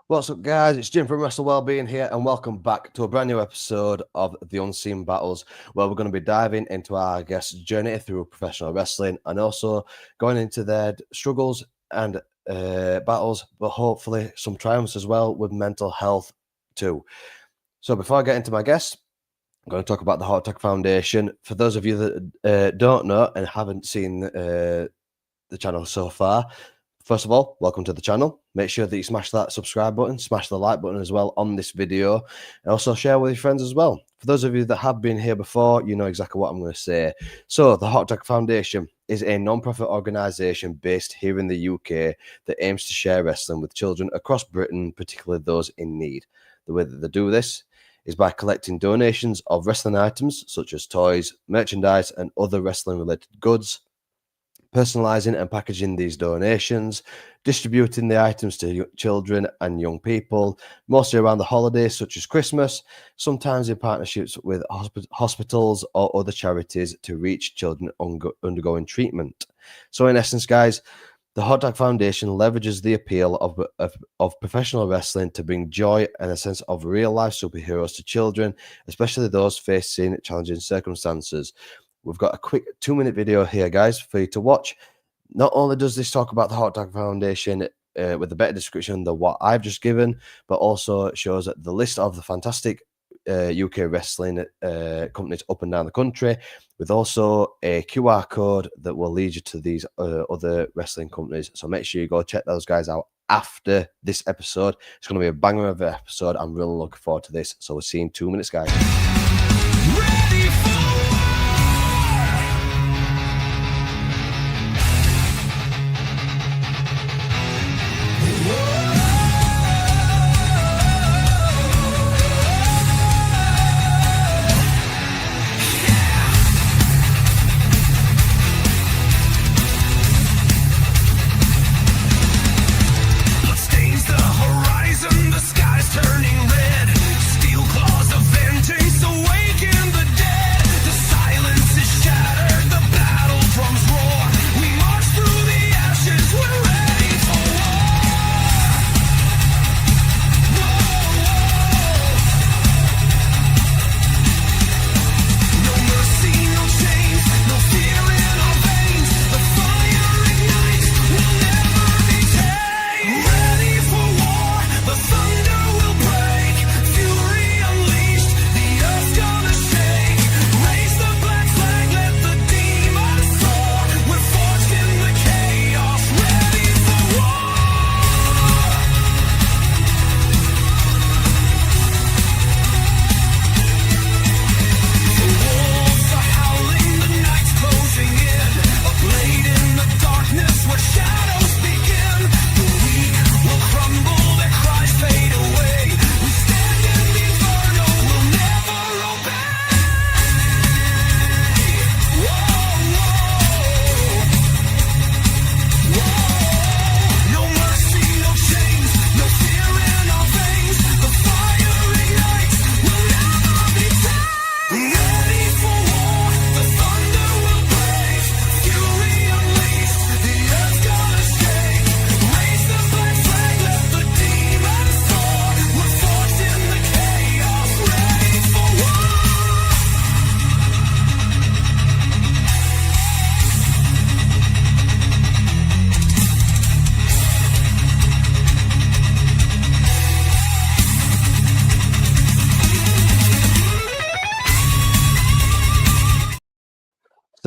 What's up, guys? It's Jim from Wrestle Wellbeing here, and welcome back to a brand new episode of The Unseen Battles, where we're going to be diving into our guests' journey through professional wrestling and also going into their struggles and battles, but hopefully some triumphs as well with mental health too. So before I get into my guests, I'm going to talk about the Heart Attack Foundation. For those of you that don't know and haven't seen the channel so far, first of all, welcome to the channel. Make sure that you smash that subscribe button, smash the like button as well on this video, and also share with your friends as well. For those of you that have been here before, you know exactly what I'm going to say. So the Heart Attack Foundation is a non-profit organisation based here in the UK that aims to share wrestling with children across Britain, particularly those in need. The way that they do this is by collecting donations of wrestling items such as toys, merchandise, and other wrestling-related goods, personalizing and packaging these donations, distributing the items to children and young people, mostly around the holidays such as Christmas, sometimes in partnerships with hospitals or other charities to reach children undergoing treatment. So in essence, guys, the Hot Dog Foundation leverages the appeal of professional wrestling to bring joy and a sense of real-life superheroes to children, especially those facing challenging circumstances. We've got a quick 2-minute video here, guys, for you to watch. Not only does this talk about the Hot Dog Foundation with a better description than what I've just given, but also shows the list of the fantastic UK wrestling companies up and down the country, with also a QR code that will lead you to these other wrestling companies. So make sure you go check those guys out after this episode. It's going to be a banger of an episode. I'm really looking forward to this. So we'll see you in 2 minutes, guys. Ready for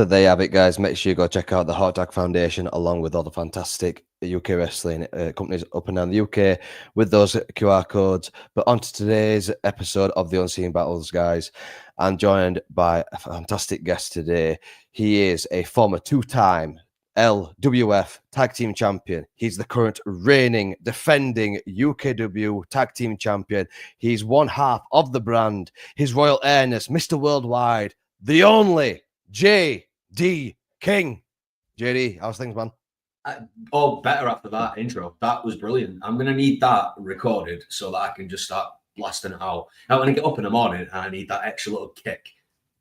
So there you have it, guys. Make sure you go check out the Hot Dog Foundation along with all the fantastic UK wrestling companies up and down the UK with those QR codes. But on to today's episode of The Unseen Battles, guys. I'm joined by a fantastic guest today. He is a former two-time LWF Tag Team Champion. He's the current reigning, defending UKW Tag Team Champion. He's one half of the brand. His Royal Airness, Mr. Worldwide, the only JD King. JD, how's things, man? Better after that intro. That was brilliant. I'm going to need that recorded so that I can just start blasting it out. Now, when I get up in the morning and I need that extra little kick,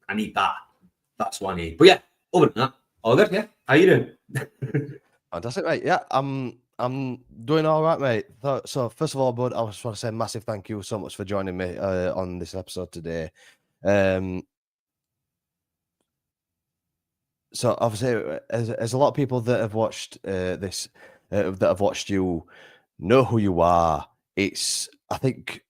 I need that. That's what I need. But yeah, other than that, all good, yeah. How you doing? Fantastic, right? Yeah, I'm I'm doing all right, mate. So first of all, bud, I just want to say a massive thank you so much for joining me on this episode today. So obviously, as a lot of people that have watched this, that have watched you, know who you are. I think,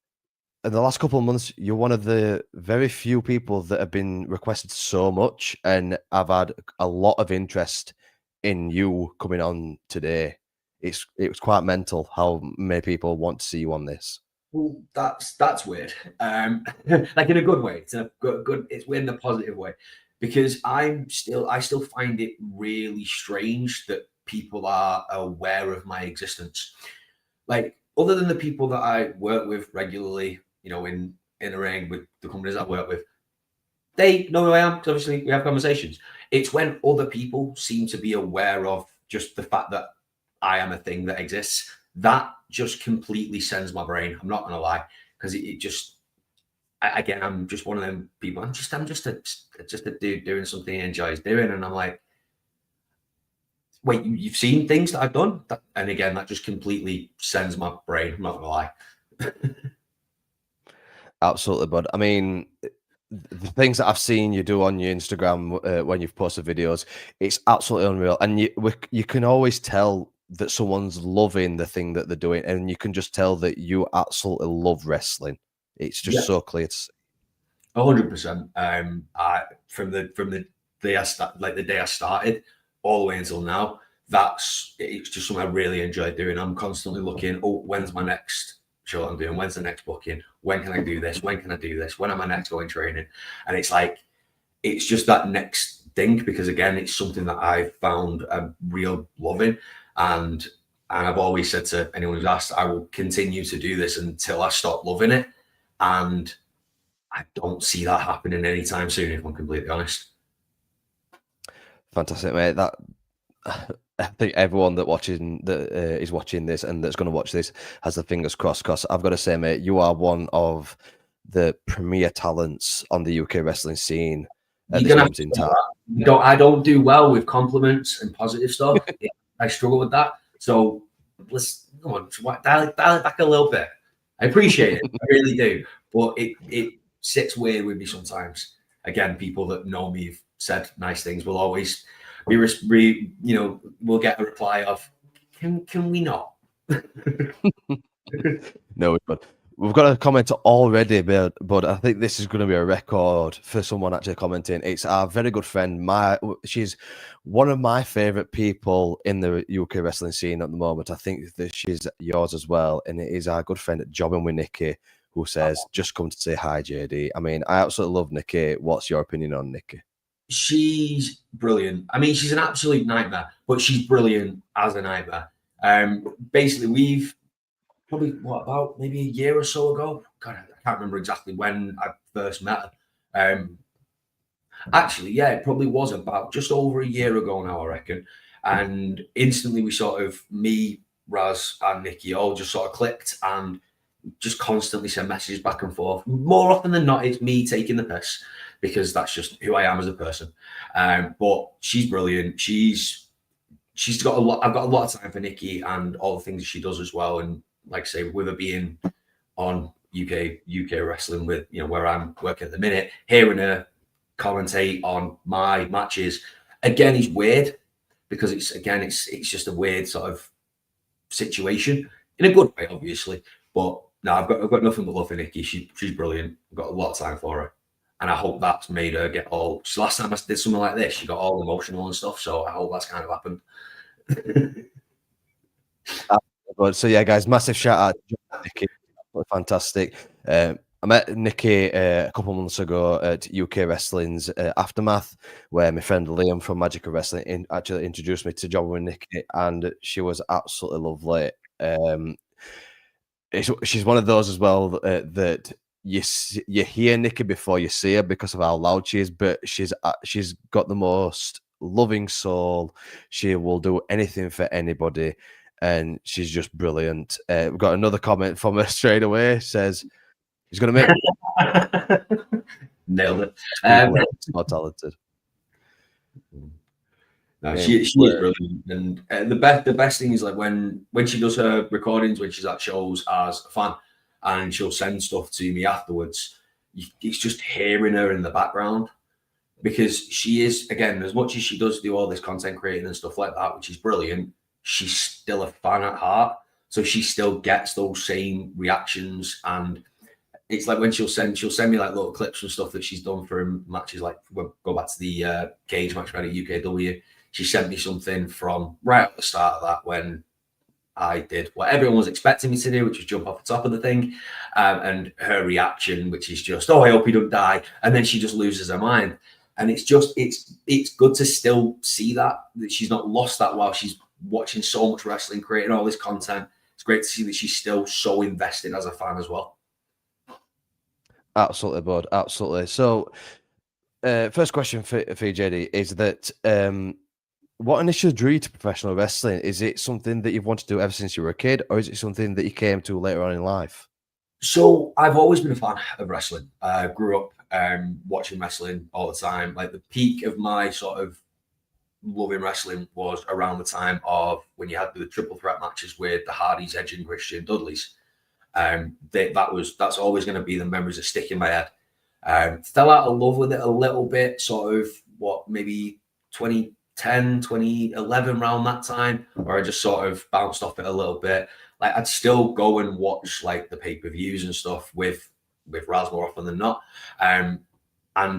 in the last couple of months, you're one of the very few people that have been requested so much, and I've had a lot of interest in you coming on today. It was quite mental how many people want to see you on this. Well, that's weird. Like in a good way. It's a good. It's weird in a positive way, because I still find it really strange that people are aware of my existence. Like, other than the people that I work with regularly, in a ring with the companies I work with, they know who I am. 'Cause obviously, we have conversations. It's when other people seem to be aware of just the fact that I am a thing that exists, that just completely sends my brain. I'm not gonna lie, because it just again, I'm just one of them people. I'm just a dude doing something he enjoys doing, and I'm like, wait, you've seen things that I've done, and again, that just completely sends my brain. I'm not gonna lie. Absolutely, bud. I mean, the things that I've seen you do on your Instagram when you've posted videos, it's absolutely unreal, and you can always tell that someone's loving the thing that they're doing, and you can just tell that you absolutely love wrestling. It's just so clear to see. 100%. I from the day the day I started, all the way until now, it's just something I really enjoy doing. I'm constantly looking, oh, when's my next show I'm doing? When's the next booking? When can I do this? When can I do this? When am I next going training? And it's like, it's just that next thing, because again, it's something that I've found a real love in. And I've always said to anyone who's asked, I will continue to do this until I stop loving it. And I don't see that happening anytime soon, if I'm completely honest. Fantastic, mate. That I think everyone that is watching this and that's going to watch this has their fingers crossed. Because I've got to say, mate, you are one of the premier talents on the UK wrestling scene at this moment in time. I don't do well with compliments and positive stuff. I struggle with that. So let's come on, dial it back a little bit. I appreciate it, I really do, but it sits weird with me sometimes. Again, people that know me have said nice things will always we'll get a reply of, can we not? No, but we've got a comment already, but I think this is going to be a record for someone actually commenting. It's our very good friend. She's one of my favorite people in the UK wrestling scene at the moment. I think that she's yours as well, and it is our good friend Jobbing with Nikki, who says, "Just come to say hi, JD." I mean, I absolutely love Nikki. What's your opinion on Nikki? She's brilliant. I mean, she's an absolute nightmare, but she's brilliant as a nightmare. Basically, we've probably about maybe a year or so ago. God, I can't remember exactly when I first met her. Actually, yeah, it probably was about just over a year ago now, I reckon. And instantly, me, Raz, and Nikki all just sort of clicked and just constantly send messages back and forth. More often than not, it's me taking the piss, because that's just who I am as a person. But she's brilliant. She's got a lot. I've got a lot of time for Nikki and all the things she does as well. And like I say, with her being on UK wrestling, with where I'm working at the minute, hearing her commentate on my matches again is weird, because it's just a weird sort of situation in a good way, obviously. But no, I've got nothing but love for Nikki. She's brilliant. I've got a lot of time for her. And I hope that's made her get all. So last time I did something like this, she got all emotional and stuff. So I hope that's kind of happened. So yeah, guys, massive shout out to Nikki. Fantastic. I met Nikki a couple of months ago at UK Wrestling's Aftermath, where my friend Liam from Magic of Wrestling actually introduced me to John with Nikki, and she was absolutely lovely. She's one of those as well that you hear Nikki before you see her because of how loud she is, but she's got the most loving soul. She will do anything for anybody, and she's just brilliant. We've got another comment from her straight away. Says he's going to make Nailed it. so talented. No, Yeah, she is brilliant, and the best thing is like when she does her recordings, when she's at shows as a fan, and she'll send stuff to me afterwards. It's just hearing her in the background, because she is, again, as much as she does do all this content creating and stuff like that, which is brilliant, she's still a fan at heart. So she still gets those same reactions, and it's like when she'll send me like little clips and stuff that she's done for matches. Like we'll go back to the cage match at UKW. She sent me something from right at the start of that, when I did what everyone was expecting me to do, which was jump off the top of the thing, and her reaction, which is just, "Oh, I hope he don't die," and then she just loses her mind. And it's just, it's good to still see that she's not lost that while she's watching so much wrestling, creating all this content. It's great to see that she's still so invested as a fan as well. Absolutely, bud. Absolutely. So, first question for you, JD, is that what initially drew you to professional wrestling? Is it something that you've wanted to do ever since you were a kid, or is it something that you came to later on in life? So I've always been a fan of wrestling. I grew up watching wrestling all the time. Like the peak of my sort of loving wrestling was around the time of when you had the triple threat matches with the Hardys, Edge, and Christian Dudleys. That's always going to be the memories that stick in my head. Fell out of love with it a little bit, sort of maybe 2010, 2011, around that time, where I just sort of bounced off it a little bit. Like I'd still go and watch like the pay-per-views and stuff with Raz more often than not. And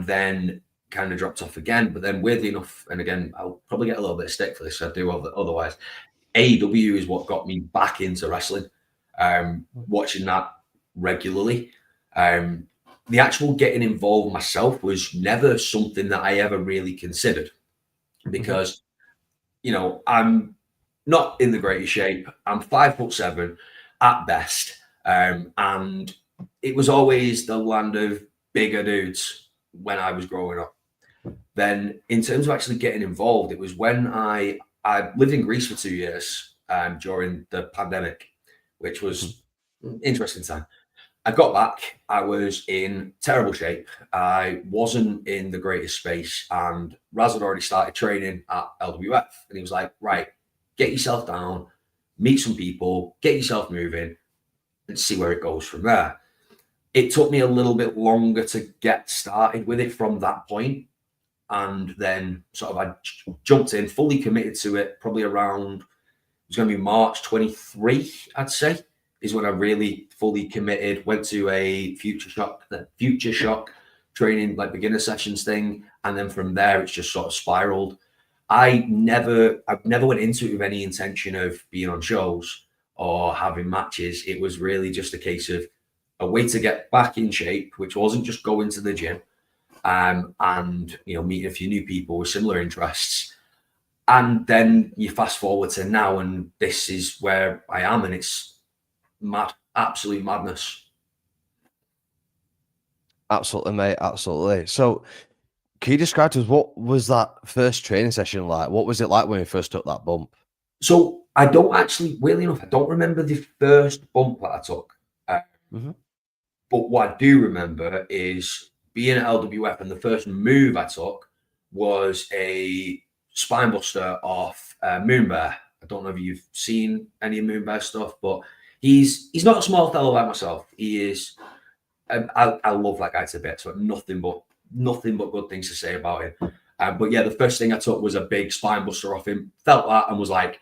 then kind of dropped off again. But then weirdly enough, and again, I'll probably get a little bit of stick for this, I do otherwise. AEW is what got me back into wrestling. Watching that regularly. The actual getting involved myself was never something that I ever really considered, because, you know, I'm not in the greatest shape. I'm 5'7" at best. And it was always the land of bigger dudes when I was growing up. Then in terms of actually getting involved, it was when I lived in Greece for 2 years during the pandemic, which was interesting time. I got back. I was in terrible shape. I wasn't in the greatest space, and Raz had already started training at LWF, and he was like, "Right, get yourself down, meet some people, get yourself moving, and see where it goes from there." It took me a little bit longer to get started with it from that point, and then sort of I jumped in, fully committed to it. Probably around, it was going to be March 23, I'd say, is when I really fully committed. Went to a Future Shock training, like beginner sessions thing, and then from there it's just sort of spiraled. I've never went into it with any intention of being on shows or having matches. It was really just a case of a way to get back in shape, which wasn't just going to the gym, and meeting a few new people with similar interests. And then you fast forward to now, and this is where I am, and it's mad, absolute madness. Absolutely, mate. Absolutely. So, can you describe to us what was that first training session like? What was it like when you first took that bump? So I don't actually, weirdly enough, I don't remember the first bump that I took. But what I do remember is being at LWF, and the first move I took was a spine buster off Moonbear. I don't know if you've seen any of Moonbear stuff, but he's not a small fellow like myself. He is. I love that guy to bits. So nothing but good things to say about him. But yeah, the first thing I took was a big spine buster off him. Felt that and was like,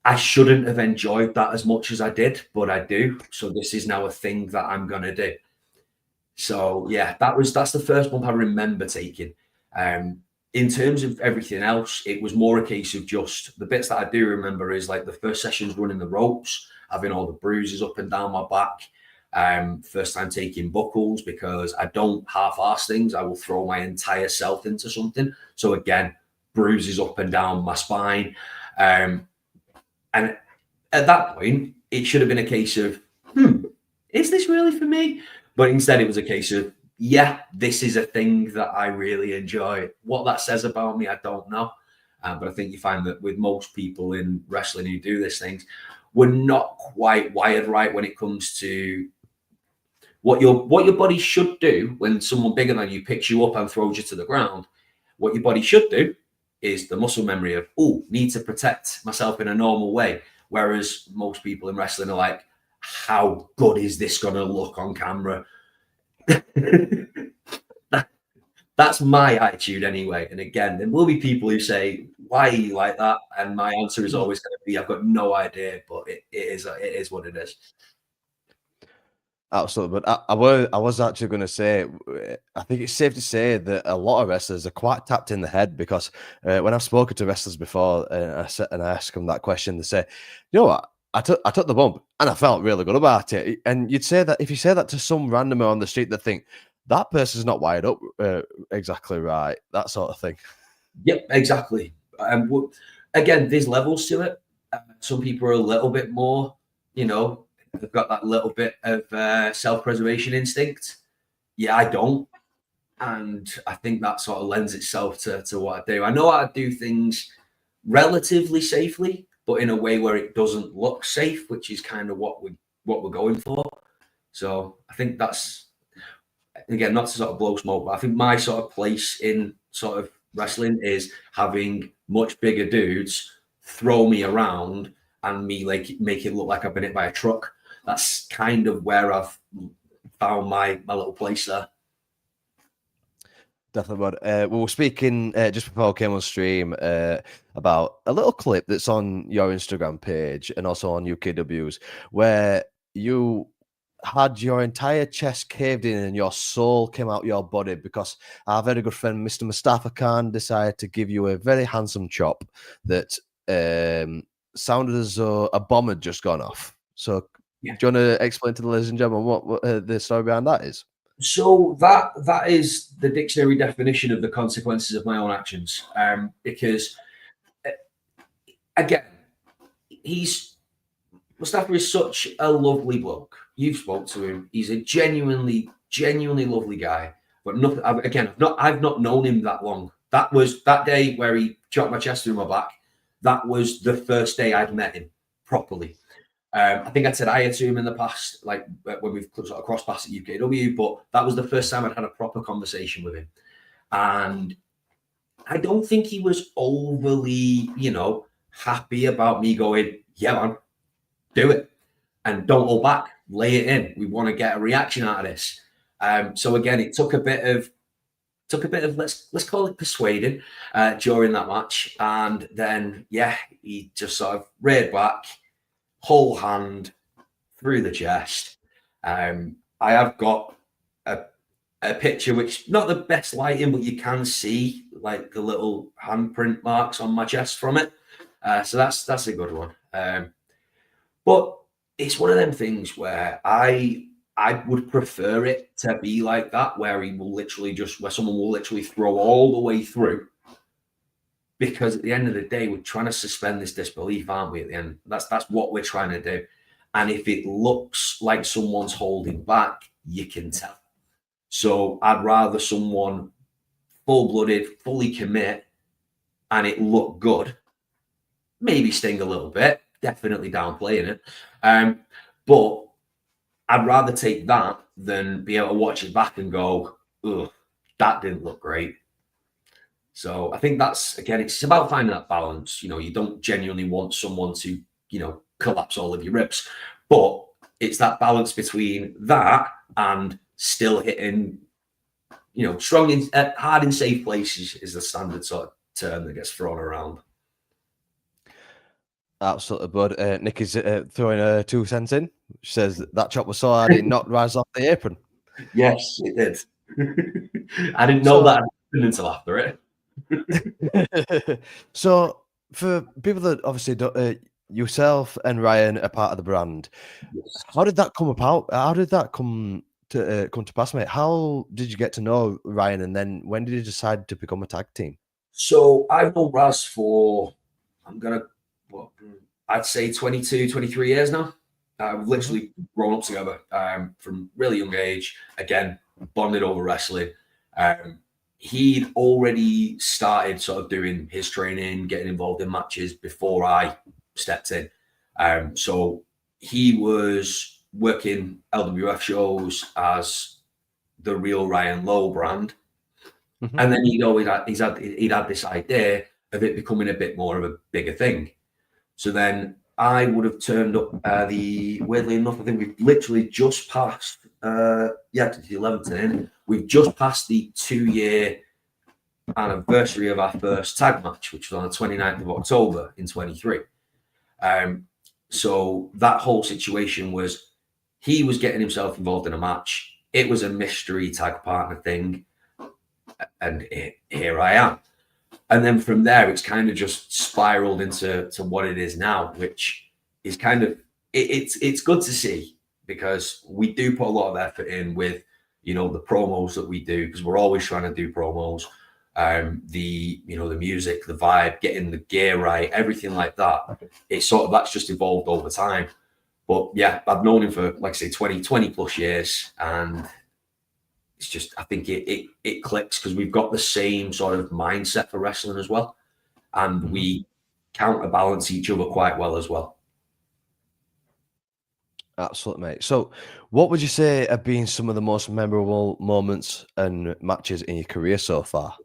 I shouldn't have enjoyed that as much as I did, but I do. So this is now a thing that I'm gonna do. So yeah, that's the first bump I remember taking. In terms of everything else, it was more a case of just the bits that I do remember is like the first sessions running the ropes, having all the bruises up and down my back. First time taking buckles, because I don't half-ass things. I will throw my entire self into something. So again, bruises up and down my spine. And at that point, it should have been a case of, is this really for me? But instead, it was a case of, yeah, this is a thing that I really enjoy. What that says about me, I don't know. But I think you find that with most people in wrestling who do these things, we're not quite wired right when it comes to what your body should do when someone bigger than you picks you up and throws you to the ground. What your body should do is the muscle memory of, oh, need to protect myself in a normal way. Whereas most people in wrestling are like, how good is this going to look on camera? That's my attitude anyway. And again, there will be people who say, why are you like that? And my answer is always going to be, I've got no idea, but it is what it is. Absolutely, but I was actually going to say, I think it's safe to say that a lot of wrestlers are quite tapped in the head because when I've spoken to wrestlers before and I ask them that question, they say, you know what, I took the bump and I felt really good about it. And you'd say that if you say that to some randomer on the street, they think that person's not wired up exactly right, that sort of thing. Yep, exactly. Again, there's levels to it. Some people are a little bit more, they've got that little bit of self-preservation instinct. Yeah, I don't. And I think that sort of lends itself to what I do. I know how to do things relatively safely, but in a way where it doesn't look safe, which is kind of what we're going for. So I think that's, again, not to sort of blow smoke, but I think my sort of place in sort of wrestling is having much bigger dudes throw me around and me like make it look like I've been hit by a truck. That's kind of where I've found my little place there. Definitely, bud. We were speaking just before I came on stream about a little clip that's on your Instagram page and also on UKW's, where you had your entire chest caved in and your soul came out your body because our very good friend Mr. Mustafa Khan decided to give you a very handsome chop that sounded as though a bomb had just gone off. So, Yeah. do you want to explain to the ladies and gentlemen what the story behind that is? So that is the dictionary definition of the consequences of my own actions. Because again, Mustafa is such a lovely bloke. You've spoke to him. He's a genuinely lovely guy. But nothing. I've not known him that long. That was that day where he chopped my chest through my back. That was the first day I'd met him properly. I think I'd said hi to him in the past, like when we've sort of crossed paths at UKW, but that was the first time I'd had a proper conversation with him. And I don't think he was overly, happy about me going, yeah, man, do it. And don't hold back, lay it in. We want to get a reaction out of this. So again, it took a bit of let's call it persuading during that match. And then, yeah, he just sort of reared back, whole hand through the chest. I have got a picture which not the best lighting, but you can see like the little handprint marks on my chest from it. So that's a good one. But it's one of them things where I would prefer it to be like that, where someone will literally throw all the way through. Because at the end of the day, we're trying to suspend this disbelief, aren't we? At the end, that's what we're trying to do. And if it looks like someone's holding back, you can tell. So I'd rather someone full-blooded, fully commit, and it look good. Maybe sting a little bit, definitely downplaying it. But I'd rather take that than be able to watch it back and go, ugh, that didn't look great. So I think that's, again, it's about finding that balance. You don't genuinely want someone to, collapse all of your ribs, but it's that balance between that and still hitting, strong, hard in safe places is the standard sort of term that gets thrown around. Absolutely, bud. Nick is throwing a 2 cents in. She says that chop was so hard it knocked rise off the apron. Yes, it did. I didn't know that until after it. So, for people that obviously don't, yourself and Ryan are part of the brand. Yes. How did that come about? How did that come to pass, mate? How did you get to know Ryan, and then when did you decide to become a tag team? So I've known Raz for, I'd say 22, 23 years now. We've literally grown up together from really young age. Again, bonded over wrestling. He'd already started sort of doing his training, getting involved in matches before I stepped in. So he was working LWF shows as the real Ryan Lowe brand. And then he'd had this idea of it becoming a bit more of a bigger thing. So then I would have turned up weirdly enough, I think we've literally just passed, the 11th in. We've just passed the 2-year anniversary of our first tag match, which was on the 29th of October in 23. So that whole situation was he was getting himself involved in a match. It was a mystery tag partner thing. And here I am. And then from there, it's kind of just spiraled into what it is now, which is kind of, it's good to see, because we do put a lot of effort in with, the promos that we do, because we're always trying to do promos, the music, the vibe, getting the gear right, everything like that. It's sort of, that's just evolved over time. But yeah, I've known him for, like I say, 20 plus years, and it's just, I think it clicks because we've got the same sort of mindset for wrestling as well, and we counterbalance each other quite well as well. Absolutely, mate. So, what would you say have been some of the most memorable moments and matches in your career so far?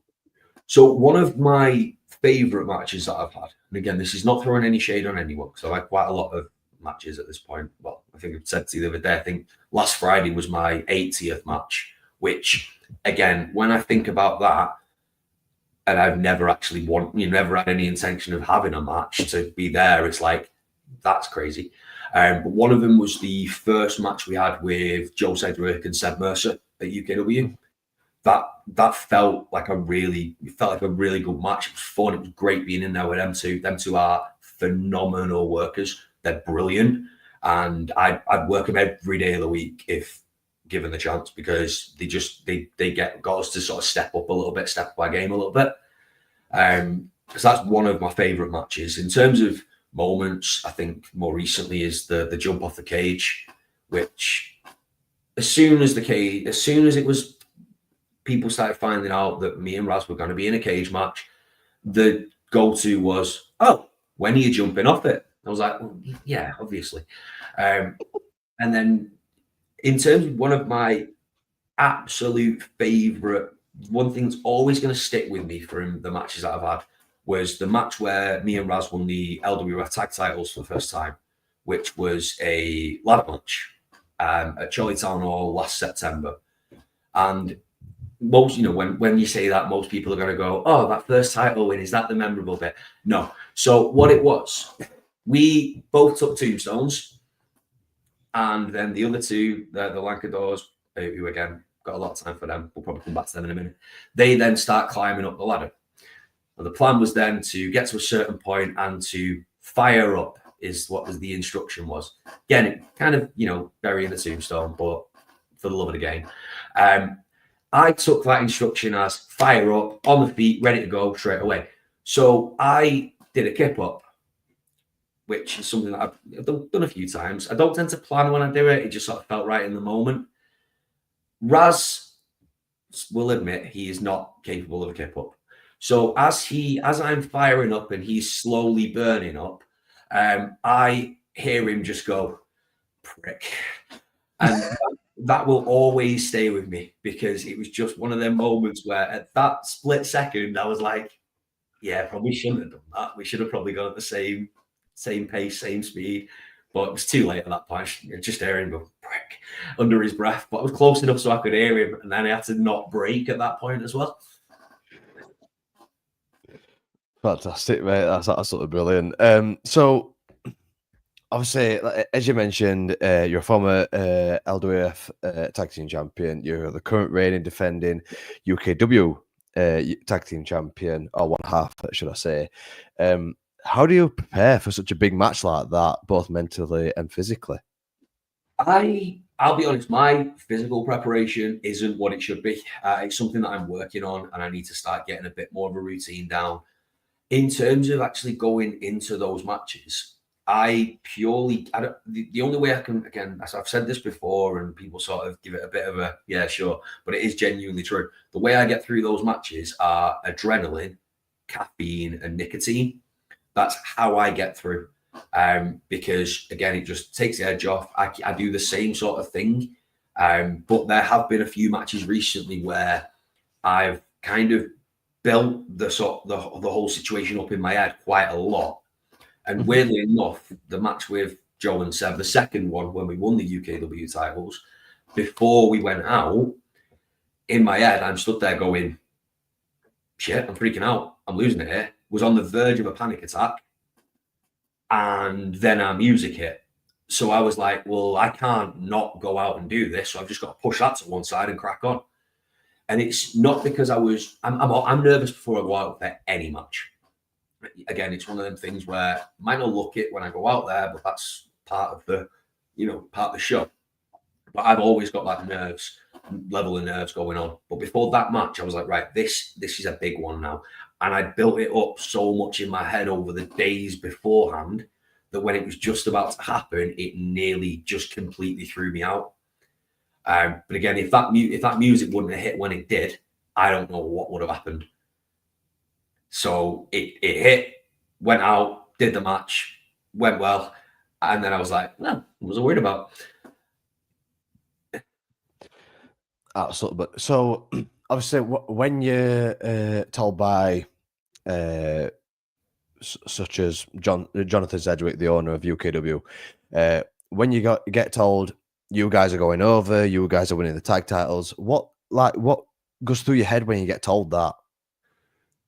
So, one of my favourite matches that I've had, and again, this is not throwing any shade on anyone, because I've had quite a lot of matches at this point. Well, I think I've said to you the other day, I think last Friday was my 80th match, which, again, when I think about that, and I've never actually never had any intention of having a match to be there, it's like, that's crazy. But one of them was the first match we had with Joe Sedgwick and Seb Mercer at UKW. That felt like a really good match. It was fun. It was great being in there with them two. Them two are phenomenal workers. They're brilliant, and I'd work them every day of the week if given the chance, because they got us to sort of step up a little bit, step up our game a little bit. Because that's one of my favourite matches. In terms of moments, I think more recently is the jump off the cage, which as soon as it was, people started finding out that me and Raz were going to be in a cage match, the go-to was, oh, when are you jumping off it? I was like, well, yeah, obviously. And then in terms of one of my absolute favourite, one thing's always going to stick with me from the matches that I've had was the match where me and Raz won the LWF tag titles for the first time, which was a ladder match at Charlie Town Hall last September. And most, when you say that, most people are going to go, oh, that first title win, is that the memorable bit? No. So what it was, we both took tombstones, and then the other two, the Lancadors, who again, got a lot of time for them, we'll probably come back to them in a minute, they then start climbing up the ladder. And the plan was then to get to a certain point and to fire up, is what was the instruction was. Again, it kind of, burying the tombstone, but for the love of the game. I took that instruction as fire up, on the feet, ready to go straight away. So I did a kip up, which is something that I've done a few times. I don't tend to plan when I do it. It just sort of felt right in the moment. Raz will admit he is not capable of a kip up. So as I'm firing up and he's slowly burning up, I hear him just go, prick. And that will always stay with me, because it was just one of them moments where at that split second, I was like, yeah, probably shouldn't have done that. We should have probably gone at the same pace, same speed. But it was too late at that point. Just hearing him go, prick, under his breath. But I was close enough so I could hear him. And then I had to not break at that point as well. Fantastic, mate. That's absolutely brilliant. So, obviously, as you mentioned, you're a former LWF tag team champion. You're the current reigning defending UKW tag team champion, or one half, should I say. How do you prepare for such a big match like that, both mentally and physically? I'll be honest, my physical preparation isn't what it should be. It's something that I'm working on, and I need to start getting a bit more of a routine down. In terms of actually going into those matches, the only way I can, again, as I've said this before, and people sort of give it a bit of a, yeah, sure, but it is genuinely true. The way I get through those matches are adrenaline, caffeine, and nicotine. That's how I get through. Because again, it just takes the edge off. I do the same sort of thing. But there have been a few matches recently where I've kind of built the whole situation up in my head quite a lot. And Mhm. weirdly enough, the match with Joe and Seb, the second one when we won the UKW titles, before we went out, in my head, I'm stood there going, shit, I'm freaking out. I'm losing it here. Was on the verge of a panic attack. And then our music hit. So I was like, well, I can't not go out and do this. So I've just got to push that to one side and crack on. And it's not because I'm nervous before I go out for any match. Again, it's one of them things where I might not look it when I go out there, but that's part of the, part of the show. But I've always got that level of nerves going on. But before that match, I was like, right, this is a big one now. And I built it up so much in my head over the days beforehand that when it was just about to happen, it nearly just completely threw me out. But again, if that music wouldn't have hit when it did, I don't know what would have happened. So it hit, went out, did the match, went well, and then I was like, no, what was I worried about? Absolutely. But so obviously, when you're told by such as Jonathan Sedgwick, the owner of UKW, when you get told you guys are going over, you guys are winning the tag titles, what goes through your head when you get told that?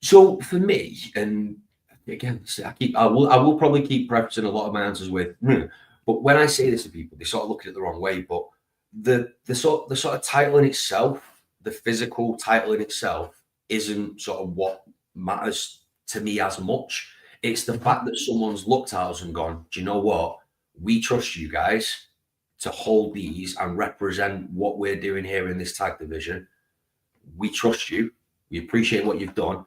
So for me, and again, I will probably keep prefacing a lot of my answers with, but when I say this to people, they sort of look at it the wrong way. But the sort of title in itself, the physical title in itself, isn't sort of what matters to me as much. It's the fact that someone's looked at us and gone, do you know what? We trust you guys to hold these and represent what we're doing here in this tag division. We trust you. We appreciate what you've done.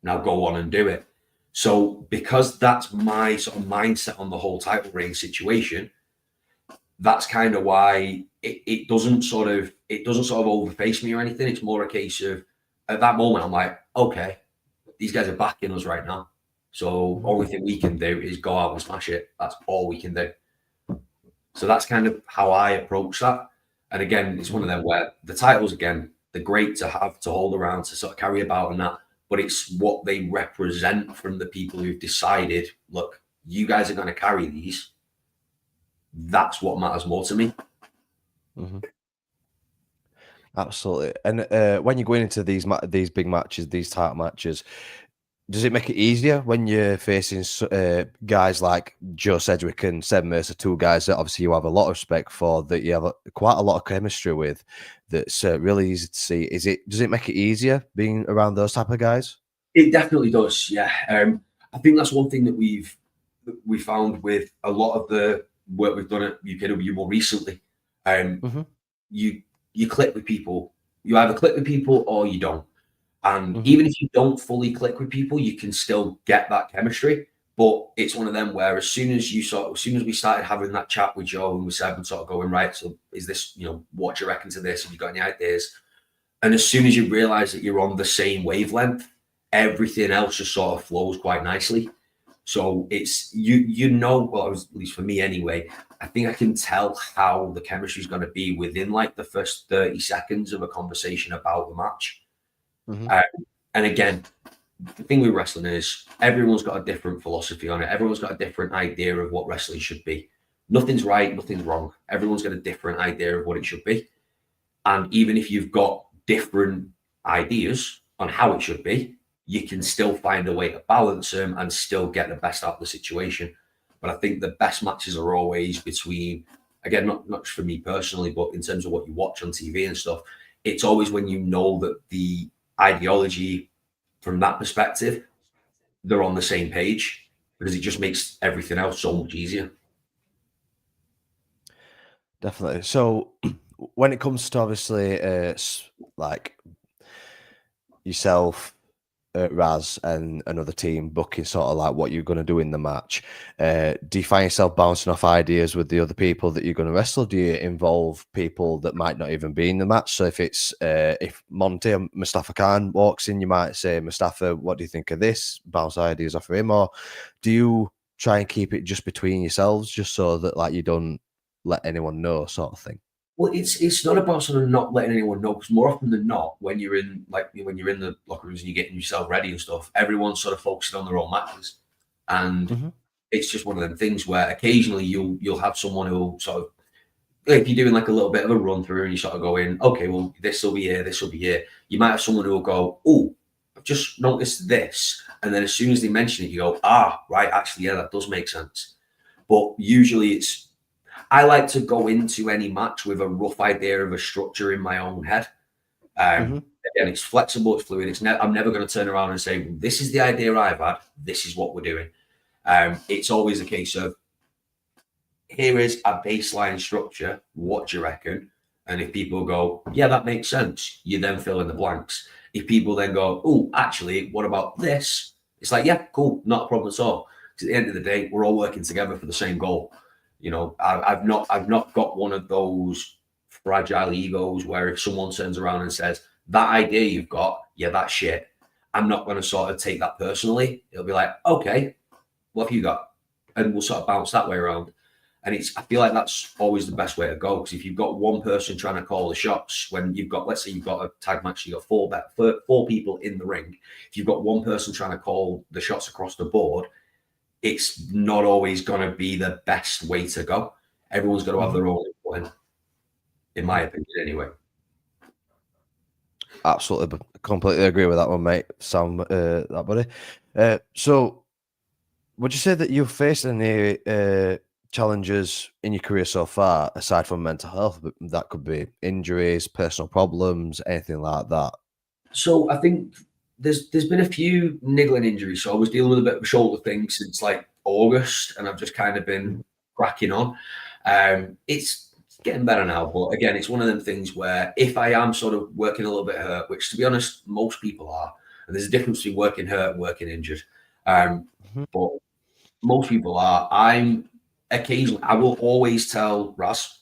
Now go on and do it. So because that's my sort of mindset on the whole title reign situation, that's kind of why it doesn't sort of overface me or anything. It's more a case of at that moment I'm like, okay, these guys are backing us right now. So only thing we can do is go out and smash it. That's all we can do. So that's kind of how I approach that. And again, it's one of them where the titles, again, they're great to have to hold around to sort of carry about and that, but it's what they represent from the people who've decided, look, you guys are going to carry these. That's what matters more to me. Mm-hmm. Absolutely. And when you're going into these big matches, these title matches, does it make it easier when you're facing guys like Joe Sedgwick and Seb Mercer, two guys that obviously you have a lot of respect for, that you have quite a lot of chemistry with, that's really easy to see? Does it make it easier being around those type of guys? It definitely does, yeah. I think that's one thing that we found with a lot of the work we've done at UKW more recently. You click with people. You either click with people or you don't. And even if you don't fully click with people, you can still get that chemistry. But it's one of them where as soon as we started having that chat with Joe and we said and sort of going, right, so is this, what do you reckon to this? Have you got any ideas? And as soon as you realize that you're on the same wavelength, everything else just sort of flows quite nicely. So it's well, at least for me anyway, I think I can tell how the chemistry is going to be within like the first 30 seconds of a conversation about the match. And again, the thing with wrestling is everyone's got a different philosophy on it. Everyone's got a different idea of what wrestling should be. Nothing's right, nothing's wrong. Everyone's got a different idea of what it should be. And even if you've got different ideas on how it should be, you can still find a way to balance them and still get the best out of the situation. But I think the best matches are always between, again, not just for me personally, but in terms of what you watch on TV and stuff, it's always when you know that the ideology from that perspective, they're on the same page, because it just makes everything else so much easier. Definitely. So when it comes to obviously like yourself, Raz and another team booking sort of like what you're going to do in the match, do you find yourself bouncing off ideas with the other people that you're going to wrestle? Do you involve people that might not even be in the match? So if it's if Monty or Mustafa Khan walks in, you might say, Mustafa, what do you think of this? Bounce ideas off of him. Or do you try and keep it just between yourselves, just so that like you don't let anyone know, sort of thing? Well, it's not about sort of not letting anyone know, because more often than not, when you're in the locker rooms and you're getting yourself ready and stuff, everyone's sort of focusing on their own matches, and Mhm. it's just one of them things where occasionally you'll have someone who'll sort of, if you're doing like a little bit of a run through and you sort of go in, okay, well, this will be here, this will be here. You might have someone who will go, oh, I've just noticed this. And then as soon as they mention it, you go, right, actually, yeah, that does make sense. But usually I like to go into any match with a rough idea of a structure in my own head. Mhm. Again, it's flexible, it's fluid. I'm never going to turn around and say, this is the idea I've had, this is what we're doing. It's always a case of, here is a baseline structure. What do you reckon? And if people go, yeah, that makes sense, you then fill in the blanks. If people then go, oh, actually, what about this? It's like, yeah, cool, not a problem at all. Because at the end of the day, we're all working together for the same goal. You know, I've not got one of those fragile egos where if someone turns around and says, that idea you've got, yeah, that's shit, I'm not going to sort of take that personally. It'll be like, okay, what have you got? And we'll sort of bounce that way around. And I feel like that's always the best way to go, because if you've got one person trying to call the shots, when you've got, let's say you've got a tag match, you've got four people in the ring. If you've got one person trying to call the shots across the board, it's not always going to be the best way to go. Everyone's got to have their own input in my opinion, anyway. Absolutely, completely agree with that one, mate. Sam, that buddy. So, would you say that you've faced any challenges in your career so far, aside from mental health? That could be injuries, personal problems, anything like that. So I think there's been a few niggling injuries. So I was dealing with a bit of a shoulder thing since like August, and I've just kind of been cracking on. It's getting better now, but again, it's one of them things where if I am sort of working a little bit hurt, which to be honest, most people are, and there's a difference between working hurt and working injured. But most people are. I will always tell Raz,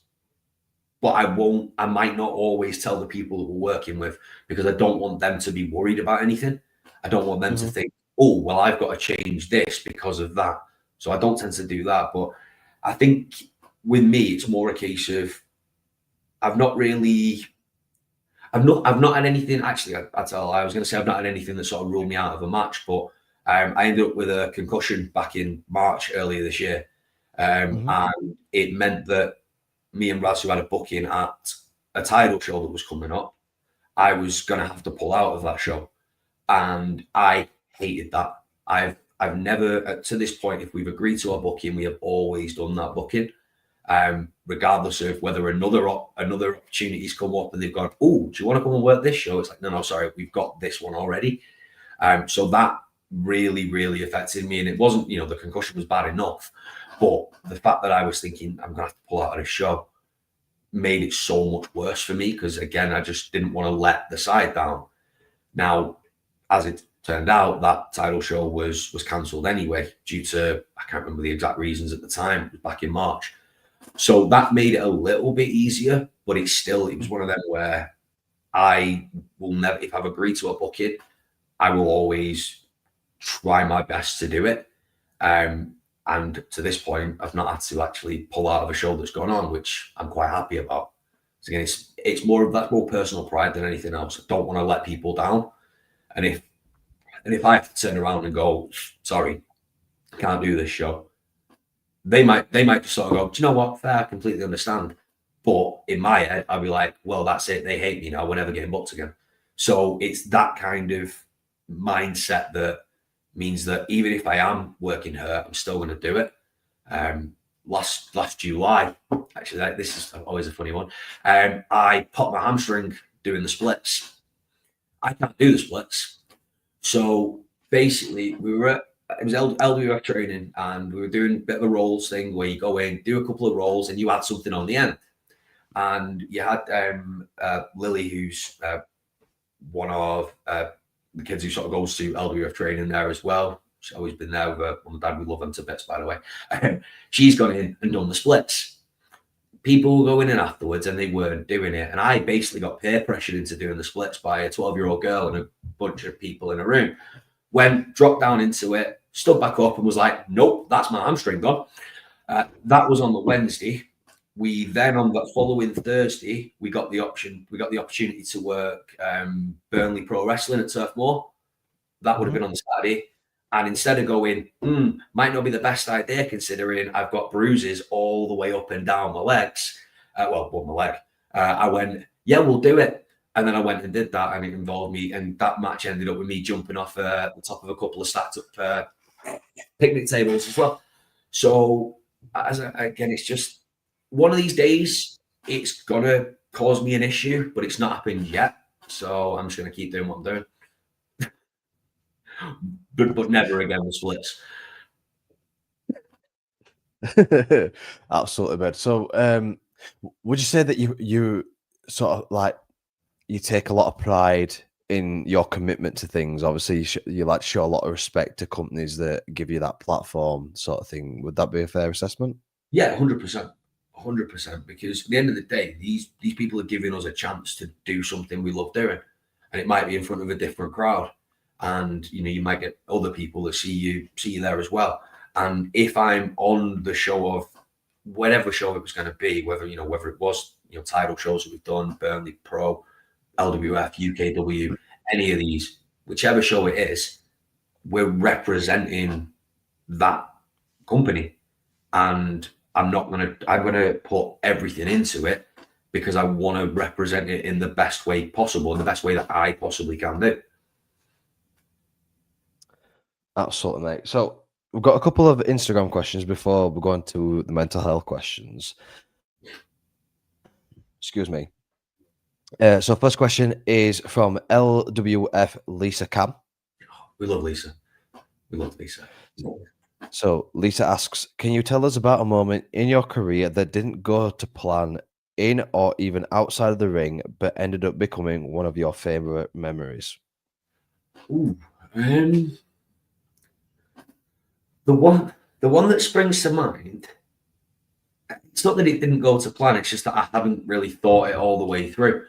but I might not always tell the people that we're working with, because I don't want them to be worried about anything. I don't want them to think, oh, well, I've got to change this because of that. So I don't tend to do that. But I think with me, it's more a case of I've not had anything. Actually, I was going to say I've not had anything that sort of ruled me out of a match, but I ended up with a concussion back in March earlier this year. And it meant that me and Raz, who had a booking at a title show that was coming up, I was going to have to pull out of that show. And I hated that. I've never, to this point, if we've agreed to a booking, we have always done that booking. Regardless of whether another opportunities come up and they've gone, oh, do you want to come and work this show? It's like, no, sorry, we've got this one already. So that really, really affected me. And it wasn't, the concussion was bad enough, but the fact that I was thinking I'm gonna have to pull out of a show made it so much worse for me, because again, I just didn't want to let the side down. Now, as it turned out, that title show was cancelled anyway, due to, I can't remember the exact reasons at the time. It was back in March. So that made it a little bit easier, but it was one of them where I will never, if I've agreed to a booking, I will always try my best to do it. And to this point, I've not had to actually pull out of a show that's gone on, which I'm quite happy about. So again, it's more of that more personal pride than anything else. I don't want to let people down. And if I have to turn around and go, sorry, I can't do this show, they might just sort of go, do you know what? Fair, I completely understand. But in my head, I'll be like, well, that's it. They hate me now. We're never getting booked again. So it's that kind of mindset that means that even if I am working hurt, I'm still going to do it. Last July, actually, this is always a funny one. I popped my hamstring doing the splits. I can't do the splits. So basically, it was LWF training, and we were doing a bit of a rolls thing where you go in, do a couple of rolls, and you add something on the end. And you had Lily, who's one of the kids who sort of goes to LWF training there as well. She's always been there with her mum and dad. We love them to bits, by the way. She's gone in and done the splits. People were going in afterwards and they weren't doing it. And I basically got peer pressured into doing the splits by a 12-year-old girl and a bunch of people in a room. Dropped down into it, stood back up and was like, nope, that's my hamstring gone. That was on the Wednesday. We then on the following Thursday, we got the opportunity to work Burnley Pro Wrestling at Turf Moor. That would have been on the Saturday. And instead of going, might not be the best idea considering I've got bruises all the way up and down my legs. One my leg. I went, yeah, we'll do it. And then I went and did that, and it involved me. And that match ended up with me jumping off the top of a couple of stacked up picnic tables as well. So again, it's just one of these days. It's gonna cause me an issue, but it's not happened yet. So I'm just gonna keep doing what I'm doing. But never again with splits. Absolutely, man. So, would you say that you sort of like you take a lot of pride in your commitment to things? Obviously, you like to show a lot of respect to companies that give you that platform, sort of thing. Would that be a fair assessment? Yeah, 100%. 100%. Because at the end of the day, these people are giving us a chance to do something we love doing, and it might be in front of a different crowd. And you might get other people that see you there as well. And if I'm on the show of whatever show it was going to be, whether it was title shows that we've done, Burnley Pro, LWF, UKW, any of these, whichever show it is, we're representing that company. And I'm gonna put everything into it because I want to represent it in the best way possible, in the best way that I possibly can do. Absolutely, mate. So we've got a couple of Instagram questions before we go on to the mental health questions. Excuse me. So first question is from LWF Lisa Cam. We love Lisa. We love Lisa. So Lisa asks, can you tell us about a moment in your career that didn't go to plan in or even outside of the ring, but ended up becoming one of your favorite memories? Ooh, the one that springs to mind, it's not that it didn't go to plan, it's just that I haven't really thought it all the way through.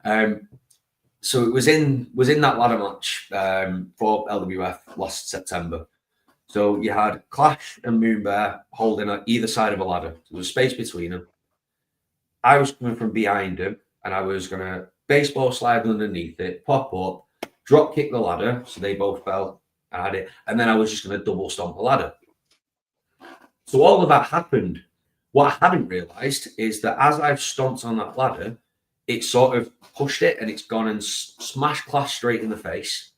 So it was in that ladder match for LWF last September. So you had Clash and Moonbear holding on either side of a ladder. There was space between them. I was coming from behind him, and I was going to baseball slide underneath it, pop up, drop kick the ladder, so they both fell. I had it, and then I was just going to double stomp the ladder. So all of that happened. What I hadn't realised is that as I've stomped on that ladder, it sort of pushed it, and it's gone and smashed Clash straight in the face.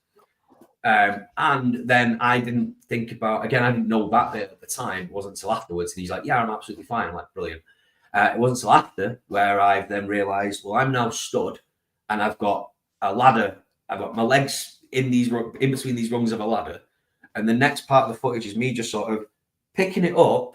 And then I didn't think about, again, I didn't know that bit at the time. It wasn't until afterwards. And he's like, yeah, I'm absolutely fine. I'm like, brilliant. It wasn't until after where I've then realised, well, I'm now stood and I've got a ladder. I've got my legs in between these rungs of a ladder. And the next part of the footage is me just sort of picking it up,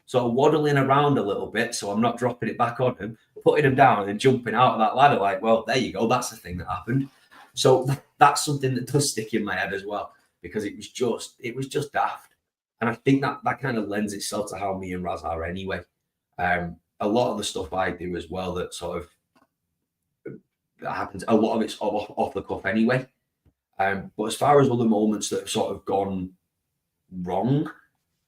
sort of waddling around a little bit so I'm not dropping it back on him, putting him down and then jumping out of that ladder. Like, well, there you go. That's the thing that happened. So that's something that does stick in my head as well, because it was just daft. And I think that kind of lends itself to how me and Raz are anyway. A lot of the stuff I do as well that sort of that happens, a lot of it's off the cuff anyway. But as far as other moments that have sort of gone wrong,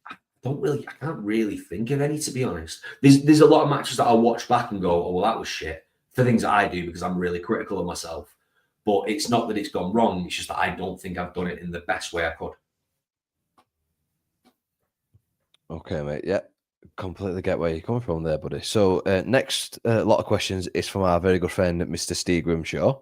I can't really think of any, to be honest. There's a lot of matches that I'll watch back and go, oh, well, that was shit, for things that I do because I'm really critical of myself. But it's not that it's gone wrong. It's just that I don't think I've done it in the best way I could. Okay, mate. Yeah, completely get where you're coming from there, buddy. So next lot of questions is from our very good friend, Mr. Steve Grimshaw.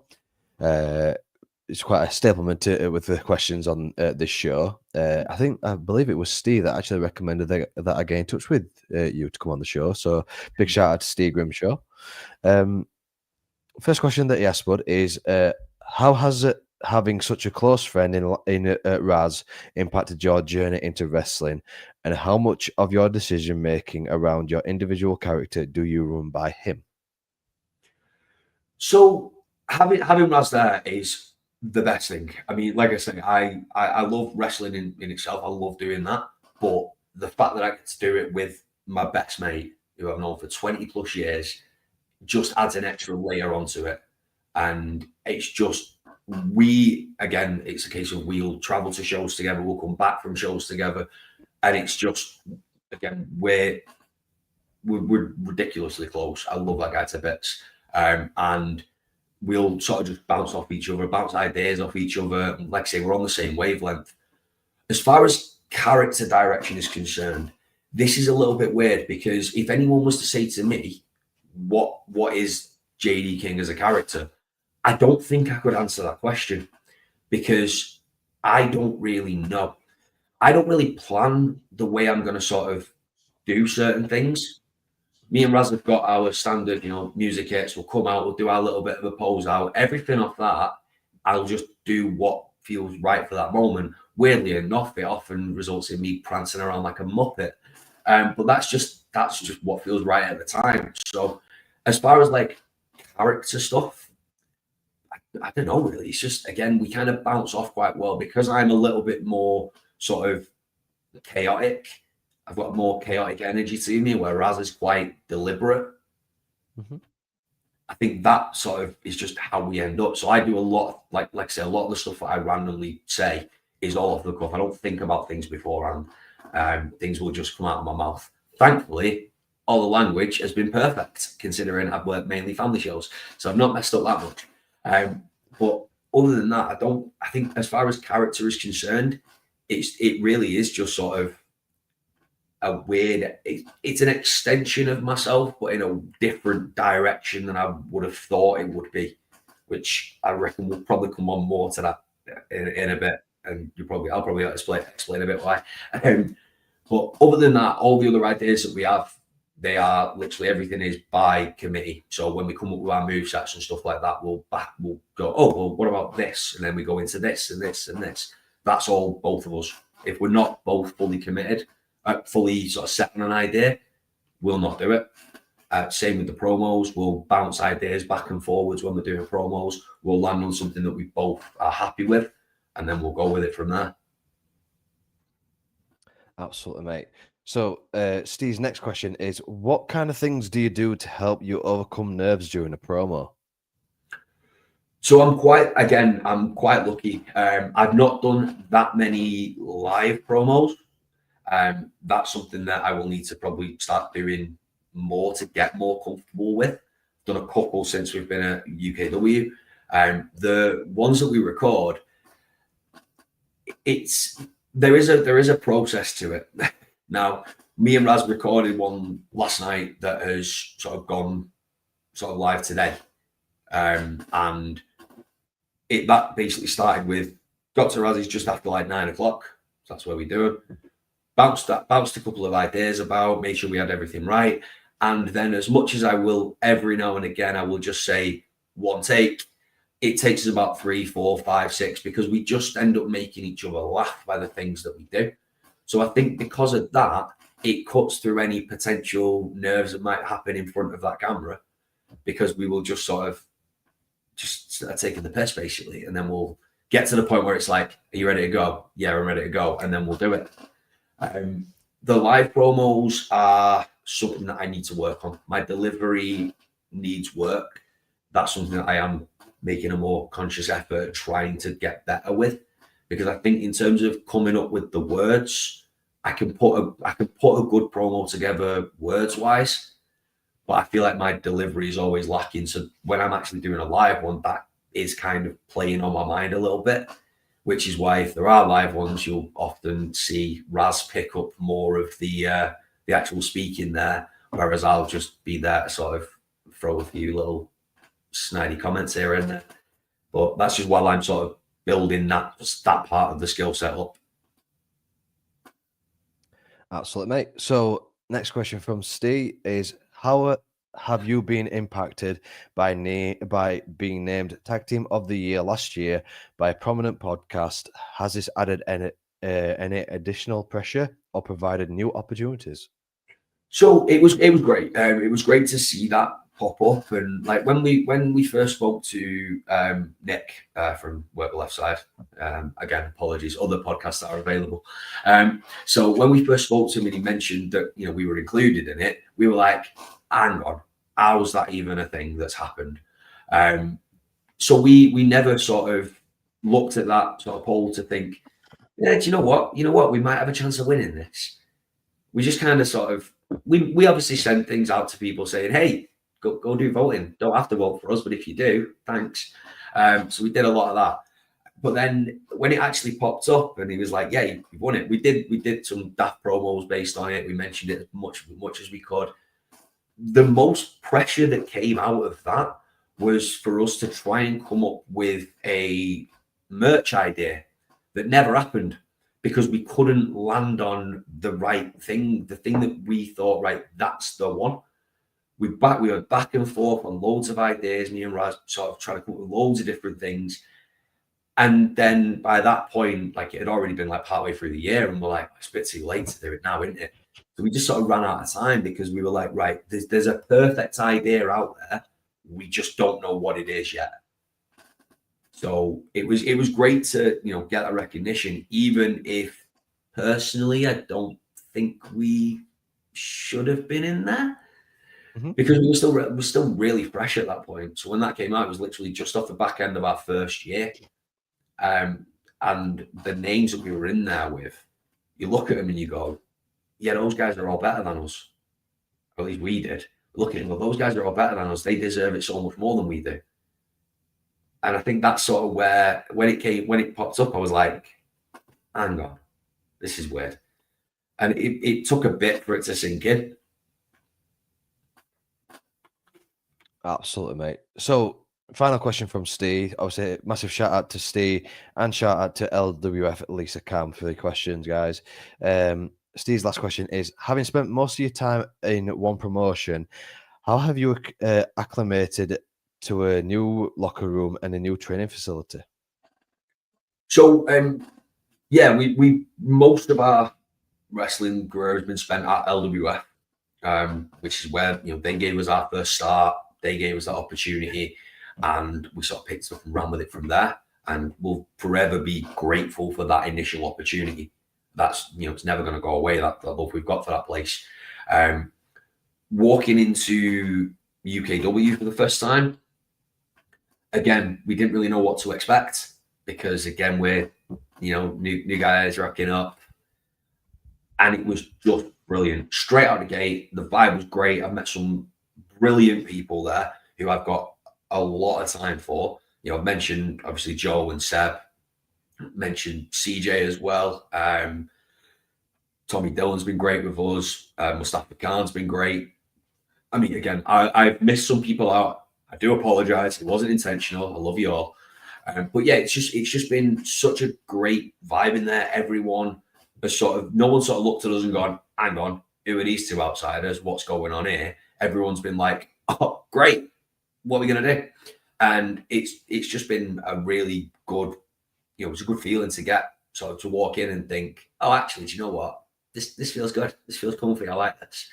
It's quite a staplement with the questions on this show. I believe it was Steve that actually recommended that I get in touch with you to come on the show. So big shout out to Steve Grimshaw. First question that he asked, bud, is how has it having such a close friend in Raz impacted your journey into wrestling, and how much of your decision making around your individual character do you run by him? So having Raz there is the best thing. I mean, like I say, I love wrestling in itself. I love doing that, but the fact that I get to do it with my best mate, who I've known for 20 plus years, just adds an extra layer onto it. And it's just, it's a case of we'll travel to shows together, we'll come back from shows together, and it's just, again, we're we're ridiculously close. I love that guy to bits. And we'll sort of just bounce off each other, bounce ideas off each other. Like I say, we're on the same wavelength. As far as character direction is concerned, this is a little bit weird, because if anyone was to say to me, what is JD King as a character, I don't think I could answer that question, because I don't really know. I don't really plan the way I'm going to sort of do certain things. Me and Raz have got our standard, music hits. We'll come out, we'll do our little bit of a pose out. Everything off that, I'll just do what feels right for that moment. Weirdly enough, it often results in me prancing around like a muppet. But that's just what feels right at the time. So as far as like character stuff, I don't know really. It's just, again, we kind of bounce off quite well, because I'm a little bit more sort of chaotic. I've got more chaotic energy to me, where Raz is quite deliberate. Mhm. I think that sort of is just how we end up. So I do a lot, like I say, a lot of the stuff that I randomly say is all off the cuff. I don't think about things beforehand. Things will just come out of my mouth. Thankfully, all the language has been perfect, considering I've worked mainly family shows, so I've not messed up that much. But other than that, I think as far as character is concerned, it really is just sort of a weird, it's an extension of myself, but in a different direction than I would have thought it would be, which I reckon we'll probably come on more to that in a bit, and I'll probably explain a bit why. But other than that, all the other ideas that we have, they are literally, everything is by committee. So when we come up with our movesets and stuff like that, we'll go, oh well, what about this? And then we go into this and this and this. That's all both of us. If we're not both fully committed, fully sort of set on an idea, we'll not do it. Same with the promos. We'll bounce ideas back and forwards when we're doing promos. We'll land on something that we both are happy with, and then we'll go with it from there. Absolutely, mate. So, Steve's next question is, what kind of things do you do to help you overcome nerves during a promo? So I'm quite lucky. I've not done that many live promos. That's something that I will need to probably start doing more to get more comfortable with. Done a couple since we've been at UKW. The ones that we record, there is a process to it. Now, me and Raz recorded one last night that has sort of gone sort of live today, and that basically started with, got to Raz's just after like 9 o'clock. So that's where we do it. Bounced a couple of ideas about, made sure we had everything right. And then, as much as I will every now and again, I will just say one take. It takes us about 3, 4, 5, 6, because we just end up making each other laugh by the things that we do. So I think because of that, it cuts through any potential nerves that might happen in front of that camera, because we will just sort of start taking the piss basically, and then we'll get to the point where it's like, are you ready to go? Yeah, I'm ready to go, and then we'll do it. The live promos are something that I need to work on. My delivery needs work. That's something that I am making a more conscious effort trying to get better with, because I think in terms of coming up with the words, I can put a good promo together words wise, but I feel like my delivery is always lacking. So when I'm actually doing a live one, that is kind of playing on my mind a little bit, which is why if there are live ones, you'll often see Raz pick up more of the actual speaking there, whereas I'll just be there to sort of throw a few little snidey comments here and there. But that's just while I'm sort of building that part of the skill set up. Absolutely, mate. So, next question from Steve is, how have you been impacted by being named Tag Team of the Year last year by a prominent podcast? Has this added any additional pressure or provided new opportunities? So it was great. It was great to see that pop up, and like when we first spoke to Nick from Work the Left Side. Again, apologies, other podcasts that are available. So when we first spoke to him and he mentioned that we were included in it, we were like, hang on, how's that even a thing that's happened? So we never sort of looked at that sort of poll to think, yeah, do you know what? We might have a chance of winning this. We just kind of sort of we obviously sent things out to people saying, hey, go do voting. Don't have to vote for us, but if you do, thanks. So we did a lot of that. But then when it actually popped up and he was like, yeah, you won it. We did some daft promos based on it. We mentioned it as much as we could. The most pressure that came out of that was for us to try and come up with a merch idea that never happened because we couldn't land on the right thing, the thing that we thought, right, that's the one. We were back and forth on loads of ideas, me and Raz sort of trying to come up with loads of different things. And then by that point, like it had already been like partway through the year, and we're like, it's a bit too late to do it now, isn't it? So we just sort of ran out of time because we were like, right, there's a perfect idea out there. We just don't know what it is yet. So it was great to get that recognition, even if personally I don't think we should have been in there because we were still really fresh at that point. So when that came out, it was literally just off the back end of our first year. And the names that we were in there with, you look at them and you go, yeah, those guys are all better than us. Or at least we did. Look at them, well, those guys are all better than us. They deserve it so much more than we do. And I think that's sort of where, when it popped up, I was like, hang on, this is weird. And it took a bit for it to sink in. Absolutely, mate. So, final question from Steve. Obviously, massive shout out to Steve and shout out to LWF Lisa Cam for the questions, guys. Steve's last question is: having spent most of your time in one promotion, how have you acclimated to a new locker room and a new training facility? So, yeah, we most of our wrestling career has been spent at LWF, which is where they gave us our first start. They gave us that opportunity, and we sort of picked up and ran with it from there. And we'll forever be grateful for that initial opportunity. That's it's never going to go away. That love we've got for that place. Walking into UKW for the first time, again, we didn't really know what to expect because again we're new guys rocking up, and it was just brilliant straight out the gate. The vibe was great. I've met some brilliant people there who I've got a lot of time for. I've mentioned obviously Joe and Seb, mentioned CJ as well. Tommy Dillon's been great with us. Mustafa Khan's been great. I mean, again, I've missed some people out. I do apologize. It wasn't intentional. I love you all. But yeah, it's just been such a great vibe in there. Everyone has no one sort of looked at us and gone, hang on, who are these two outsiders? What's going on here? Everyone's been like, oh, great. What are we going to do? And it's just been a really good, it's a good feeling to get sort of to walk in and think, oh, actually, do you know what? This feels good. This feels comfy. I like this.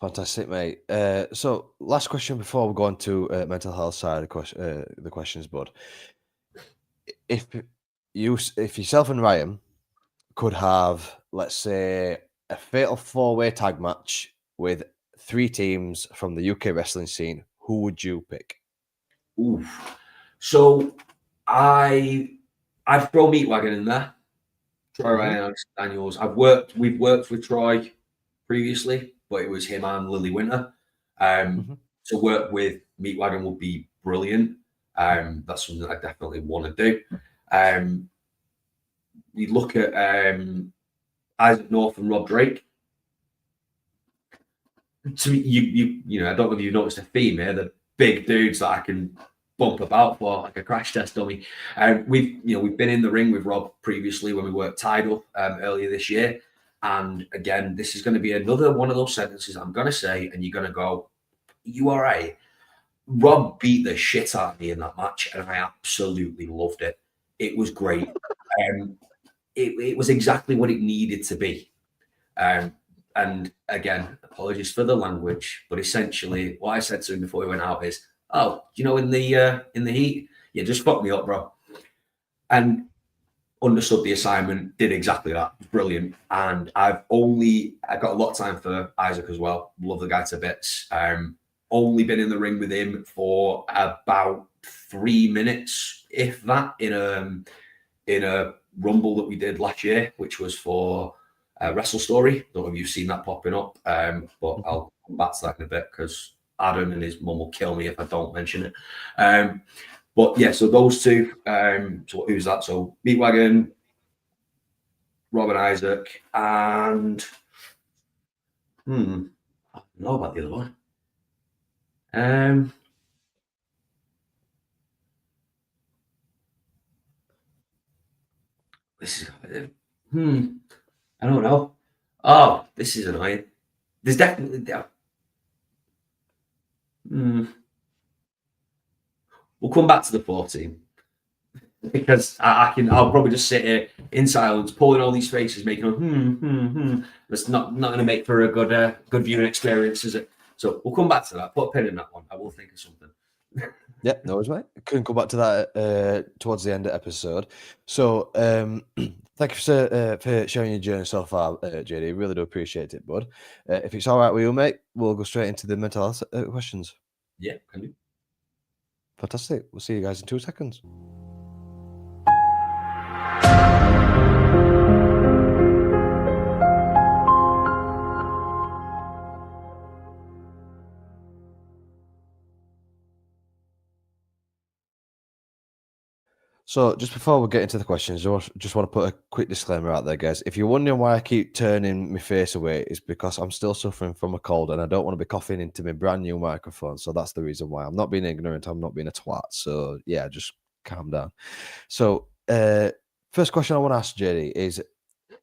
Fantastic, mate. So, last question before we go on to mental health side of the questions, bud. If yourself and Ryan could have, let's say, a fatal 4-way tag match with 3 teams from the UK wrestling scene, who would you pick? Oof. So I'd throw Meatwagon in there. Troy Ryan, Alex Daniels. We've worked with Troy previously, but it was him and Lily Winter. To work with Meatwagon would be brilliant. That's something that I definitely want to do. We look at Isaac North and Rob Drake. To me, I don't know if you've noticed a theme here. The big dudes that I can bump about for like a crash test dummy. We've been in the ring with Rob previously when we worked Tidal earlier this year. And again, this is going to be another one of those sentences I'm going to say, and you're going to go, you all right? Rob beat the shit out of me in that match, and I absolutely loved it. It was great. It was exactly what it needed to be. And again, apologies for the language, but essentially what I said to him before we went out is, oh, in the heat, you just fucked me up, bro. And understood the assignment, did exactly that. Brilliant. And I've got a lot of time for Isaac as well. Love the guy to bits. Only been in the ring with him for about 3 minutes, if that, in a rumble that we did last year, which was for Wrestle Story. Don't know if you've seen that popping up, but I'll come back to that in a bit because Adam and his mum will kill me if I don't mention it. But yeah, so those two. So who's that? So Meatwagon, Robin Isaac, and I don't know about the other one. This is I don't know. Oh, this is annoying. There's definitely we'll come back to the 14 because I'll probably just sit here in silence, pulling all these faces, making That's not going to make for a good viewing experience, is it? So we'll come back to that. Put a pin in that one. I will think of something. Yeah, no worries, mate. Couldn't come back to that towards the end of the episode. So, thank you for sharing your journey so far, JD. Really do appreciate it, bud. If it's all right with you, mate, we'll go straight into the mental health questions. Yeah, can do. Fantastic. We'll see you guys in 2 seconds. So, just before we get into the questions, I just want to put a quick disclaimer out there, guys. If you're wondering why I keep turning my face away, it's because I'm still suffering from a cold and I don't want to be coughing into my brand new microphone. So that's the reason why. I'm not being ignorant. I'm not being a twat. So yeah, just calm down. So, first question I want to ask JD is,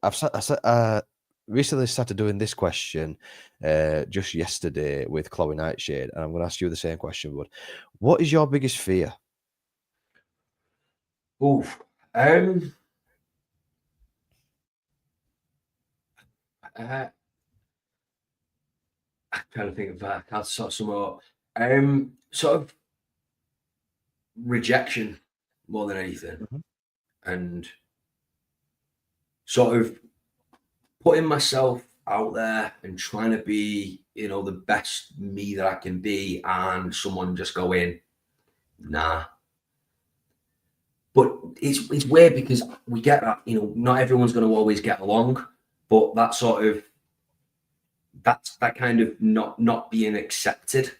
I recently started doing this question just yesterday with Chloe Nightshade, and I'm going to ask you the same question, bud. What is your biggest fear? Oof. I'm trying to think of that. I can't sort some up. Sort of rejection more than anything, and sort of putting myself out there and trying to be, the best me that I can be, and someone just going, nah. But it's weird because we get that, not everyone's going to always get along, but that sort of that kind of not being accepted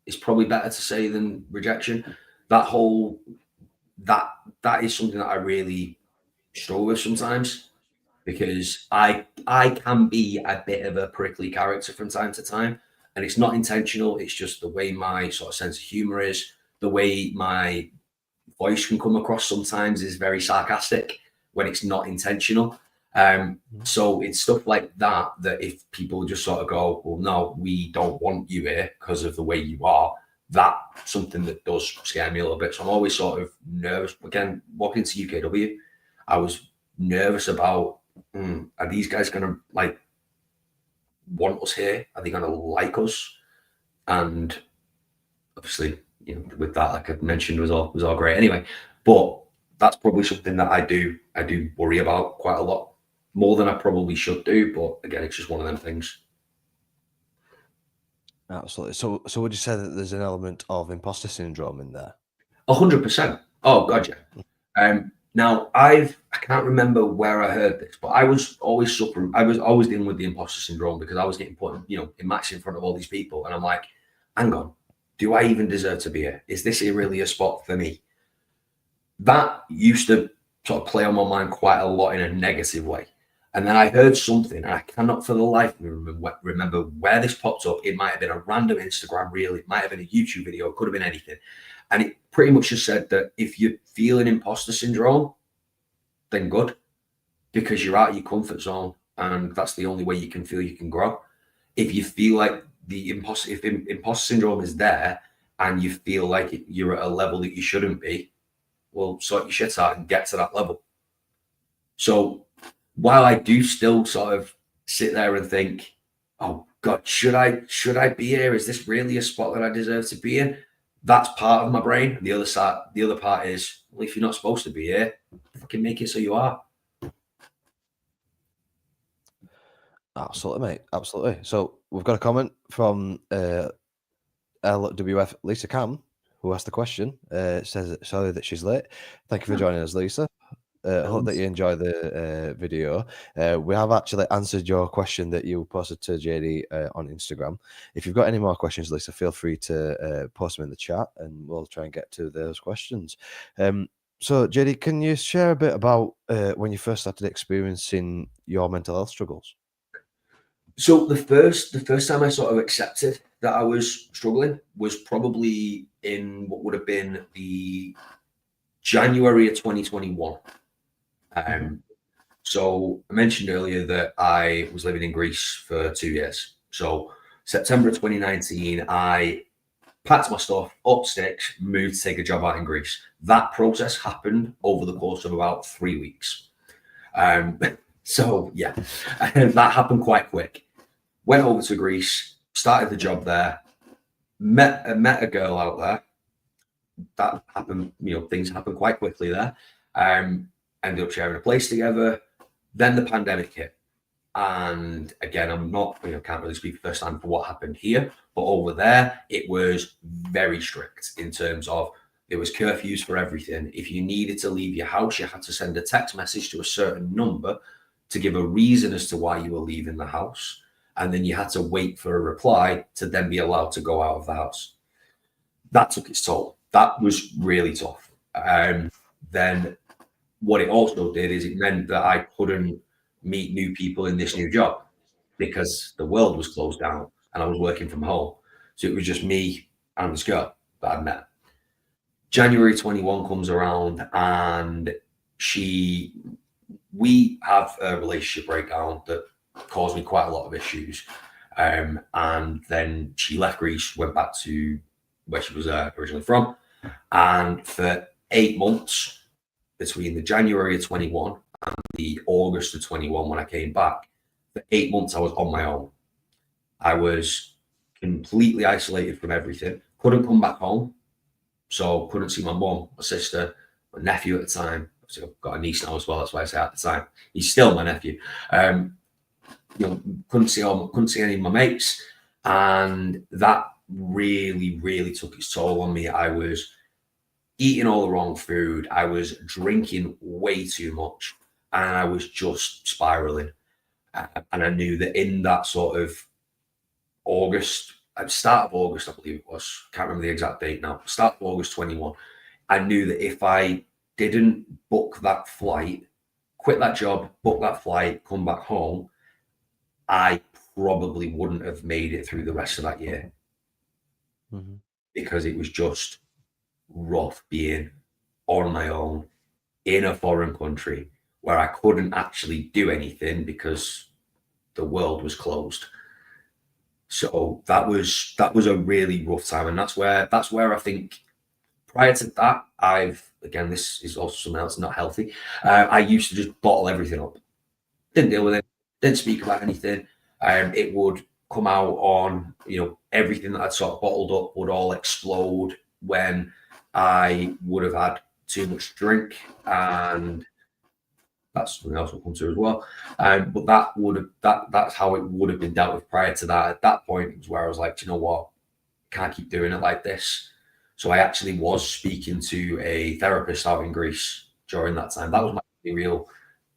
is probably better to say than rejection. That is something that I really struggle with sometimes, because I can be a bit of a prickly character from time to time, and it's not intentional. It's just the way my sort of sense of humor is, the way my voice can come across sometimes is very sarcastic when it's not intentional. So it's stuff like that if people just sort of go, well, no, we don't want you here because of the way you are, that's something that does scare me a little bit. So I'm always sort of nervous. Again, walking into UKW, I was nervous about, are these guys going to want us here? Are they going to like us? And obviously, with that, like I mentioned, was all great anyway. But that's probably something that I do worry about quite a lot, more than I probably should do. But again, it's just one of them things. Absolutely. So would you say that there's an element of imposter syndrome in there? 100%. Oh God, yeah. Now I can't remember where I heard this, but I was always suffering. I was always dealing with the imposter syndrome because I was getting put, in match in front of all these people, and I'm like, hang on, do I even deserve to be here? Is this really a spot for me? That used to sort of play on my mind quite a lot in a negative way. And then I heard something, and I cannot for the life of me remember where this popped up. It might have been a random Instagram reel, it might have been a YouTube video, it could have been anything. And it pretty much just said that if you feel an imposter syndrome, then good, because you're out of your comfort zone, and that's the only way you can feel you can grow. If you feel like if imposter syndrome is there and you feel like you're at a level that you shouldn't be, well, sort your shit out and get to that level. So while I do still sort of sit there and think, oh God, should I be here? Is this really a spot that I deserve to be in? That's part of my brain. The other part is, well, if you're not supposed to be here, fucking make it so you are. Absolutely, mate. Absolutely. So we've got a comment from LWF Lisa Cam, who asked the question. Says sorry that she's late. Thank you for joining us, Lisa. Hope that you enjoy the video. We have actually answered your question that you posted to JD on Instagram. If you've got any more questions, Lisa, feel free to post them in the chat and we'll try and get to those questions. So, JD, can you share a bit about when you first started experiencing your mental health struggles? So the first time I sort of accepted that I was struggling was probably in what would have been the January of 2021. So I mentioned earlier that I was living in Greece for 2 years. So September 2019, I packed my stuff, up sticks, moved to take a job out in Greece. That process happened over the course of about 3 weeks. So yeah, that happened quite quick. Went over to Greece, started the job there, met a girl out there. That happened, things happened quite quickly there. Ended up sharing a place together. Then the pandemic hit. And again, I'm not, can't really speak firsthand for what happened here, but over there, it was very strict in terms of there was curfews for everything. If you needed to leave your house, you had to send a text message to a certain number to give a reason as to why you were leaving the house. And then you had to wait for a reply to then be allowed to go out of the house. That took its toll. That was really tough. Then what it also did is it meant that I couldn't meet new people in this new job because the world was closed down and I was working from home. So it was just me and this girl that I'd met. January 21 comes around and we have a relationship breakdown that caused me quite a lot of issues. And then she left Greece, went back to where she was originally from. And for 8 months, between the January of 21 and the August of 21, when I came back, for 8 months, I was on my own. I was completely isolated from everything. Couldn't come back home. So couldn't see my mum, my sister, my nephew at the time. Obviously, I've got a niece now as well. That's why I say at the time. He's still my nephew. Couldn't see any of my mates. And that really, really took its toll on me. I was eating all the wrong food. I was drinking way too much and I was just spiraling. And I knew that in that sort of August, at the start of August, I believe it was, can't remember the exact date now, start of August 21, I knew that if I didn't book that flight, quit that job, book that flight, come back home, I probably wouldn't have made it through the rest of that year. Because it was just rough being on my own in a foreign country where I couldn't actually do anything because the world was closed. So that was a really rough time, and that's where I think prior to that, again, this is also something else not healthy. I used to just bottle everything up, didn't deal with it, didn't speak about anything. It would come out on, everything that I'd sort of bottled up would all explode when I would have had too much drink, and that's something else we'll come to as well. But that's how it would have been dealt with prior to that. At that point, it was where I was like, you know what, can't keep doing it like this. So I actually was speaking to a therapist out in Greece during that time. That was my real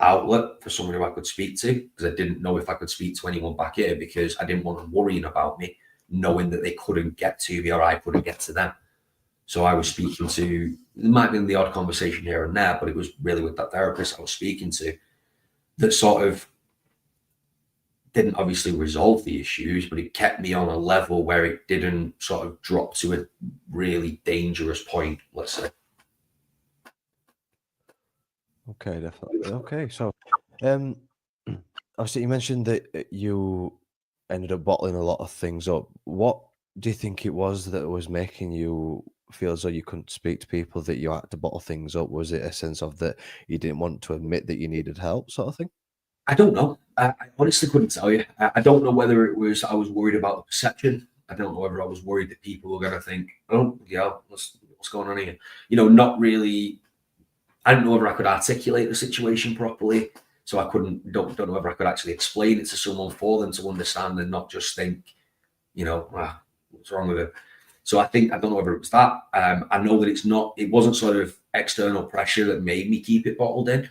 outlet for someone who I could speak to, because I didn't know if I could speak to anyone back here, because I didn't want them worrying about me, knowing that they couldn't get to me or I couldn't get to them. So I was speaking to, there might have been the odd conversation here and there, but it was really with that therapist I was speaking to that sort of didn't obviously resolve the issues, but it kept me on a level where it didn't sort of drop to a really dangerous point, let's say. Okay, definitely. Okay, so obviously you mentioned that you ended up bottling a lot of things up. What do you think it was that was making you feel as though you couldn't speak to people, that you had to bottle things up? Was it a sense of that you didn't want to admit that you needed help, sort of thing? I don't know. I honestly couldn't tell you. I don't know whether it was I was worried about the perception. I don't know whether I was worried that people were going to think, oh, yeah, what's going on here? Not really. I didn't know whether I could articulate the situation properly. So I don't know whether I could actually explain it to someone for them to understand and not just think, what's wrong with it? So I don't know whether it was that. I know that it wasn't sort of external pressure that made me keep it bottled in.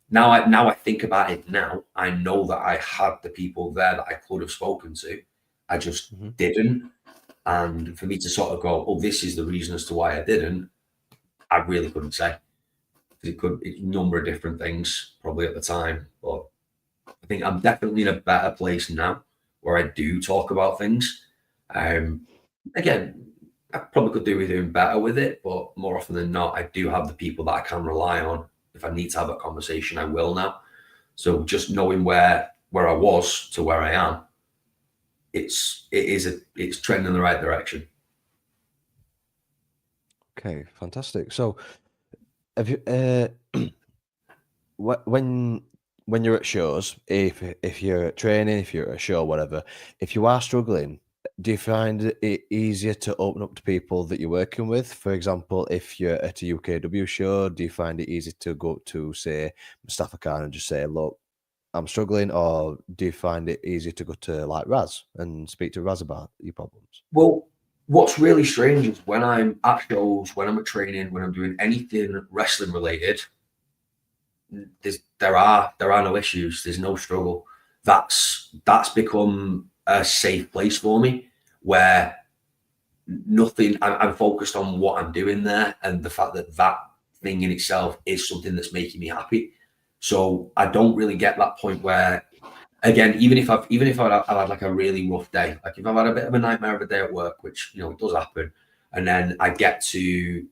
Now I think about it now, I know that I had the people there that I could have spoken to. I just didn't. And for me to sort of go, oh, this is the reason as to why I didn't, I really couldn't say. It could a number of different things probably at the time. But I think I'm definitely in a better place now where I do talk about things. Again, I probably could do with doing better with it, but more often than not, I do have the people that I can rely on. If I need to have a conversation, I will now. So just knowing where I was to where I am, it's trending in the right direction. Okay, fantastic. So, have you when you're at shows, if you're at training, if you're at a show, whatever, if you are struggling, do you find it easier to open up to people that you're working with? For example, if you're at a UKW show, do you find it easy to go up to, say, Mustafa Khan and just say, "Look, I'm struggling," or do you find it easier to go to like Raz and speak to Raz about your problems? Well, what's really strange is when I'm at shows, when I'm at training, when I'm doing anything wrestling related, there are no issues. There's no struggle. That's become a safe place for me where nothing. I'm focused on what I'm doing there and the fact that that thing in itself is something that's making me happy. So I don't really get that point where, again, I've had like a really rough day, like if I've had a bit of a nightmare of a day at work, which it does happen, and then I get to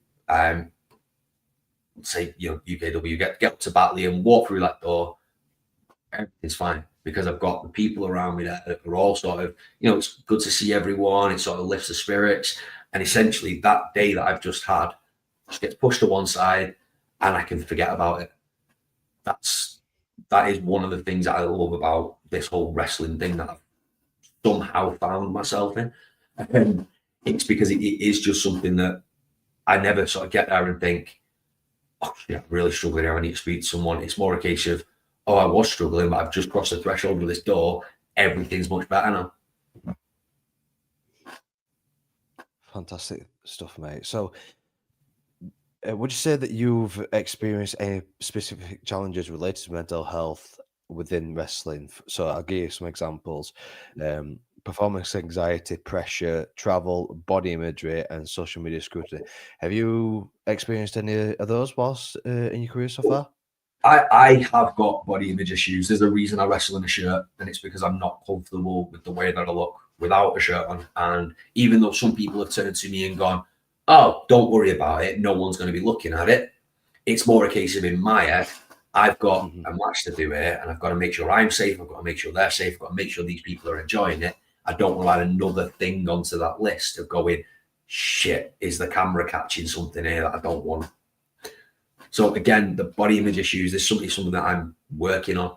say UKW, get up to Batley and walk through that door, everything's fine because I've got the people around me that are all sort of, it's good to see everyone. It sort of lifts the spirits, and essentially that day that I've just had just gets pushed to one side, and I can forget about it. That is one of the things that I love about this whole wrestling thing that I've somehow found myself in. And it's because it is just something that I never sort of get there and think, oh shit, I'm really struggling here. I need to speak to someone. It's more a case of, oh, I was struggling, but I've just crossed the threshold of this door. Everything's much better now. Fantastic stuff, mate. So, would you say that you've experienced any specific challenges related to mental health within wrestling? So, I'll give you some examples: performance anxiety, pressure, travel, body imagery, and social media scrutiny. Have you experienced any of those whilst in your career so far? I have got body image issues. There's a reason I wrestle in a shirt, and it's because I'm not comfortable with the way that I look without a shirt on. And even though some people have turned to me and gone, oh, don't worry about it, no one's going to be looking at it, it's more a case of in my head, I've got a match to do here, and I've got to make sure I'm safe. I've got to make sure they're safe. I've got to make sure these people are enjoying it. I don't want to add another thing onto that list of going, shit, is the camera catching something here that I don't want? So again, the body image issues is something that I'm working on.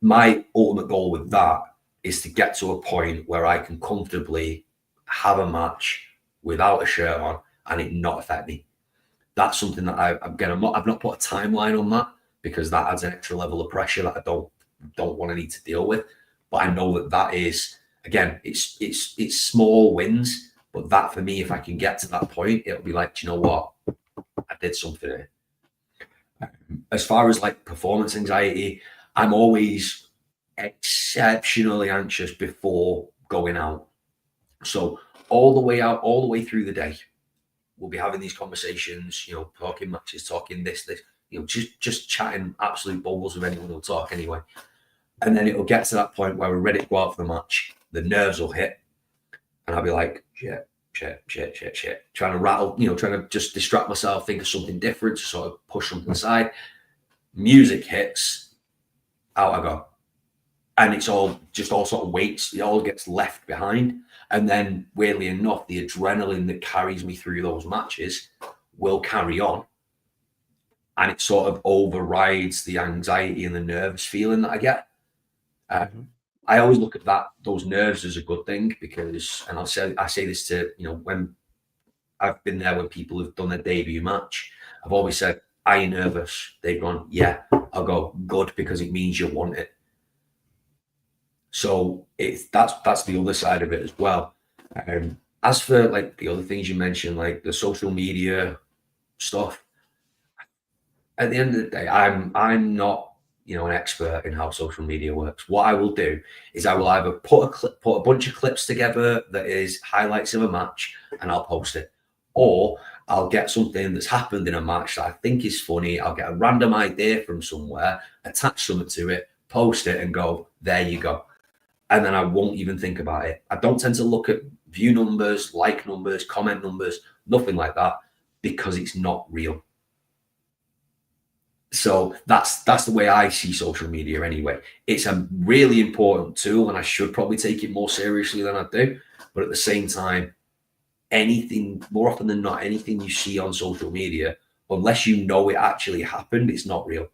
My ultimate goal with that is to get to a point where I can comfortably have a match without a shirt on and it not affect me. That's something that I've not put a timeline on that because that adds an extra level of pressure that I don't want to need to deal with. But I know that is, again, it's small wins, but that for me, if I can get to that point, it'll be like, do you know what? I did something here. As far as like performance anxiety, I'm always exceptionally anxious before going out. So all the way out, all the way through the day, we'll be having these conversations, talking matches, talking this, just chatting absolute bubbles with anyone who'll talk anyway. And then it'll get to that point where we're ready to go out for the match. The nerves will hit, and I'll be like, shit, trying to rattle, trying to just distract myself, think of something different, to sort of push something aside. Music hits, out I go. And it's all sort of waits, it all gets left behind. And then weirdly enough, the adrenaline that carries me through those matches will carry on. And it sort of overrides the anxiety and the nervous feeling that I get. I always look at those nerves as a good thing because, and I say this to, when I've been there when people have done their debut match, I've always said, are you nervous? They've gone, yeah. I'll go, good, because it means you want it. So that's the other side of it as well. As for like the other things you mentioned, like the social media stuff, at the end of the day, I'm not an expert in how social media works. What I will do is I will either put a bunch of clips together that is highlights of a match, and I'll post it, or I'll get something that's happened in a match that I think is funny. I'll get a random idea from somewhere, attach something to it, post it, and go, there you go. And then I won't even think about it. I don't tend to look at view numbers, like numbers, comment numbers, nothing like that, because it's not real. So that's the way I see social media anyway. It's a really important tool, and I should probably take it more seriously than I do. But at the same time, more often than not, anything you see on social media, unless you know it actually happened, it's not real.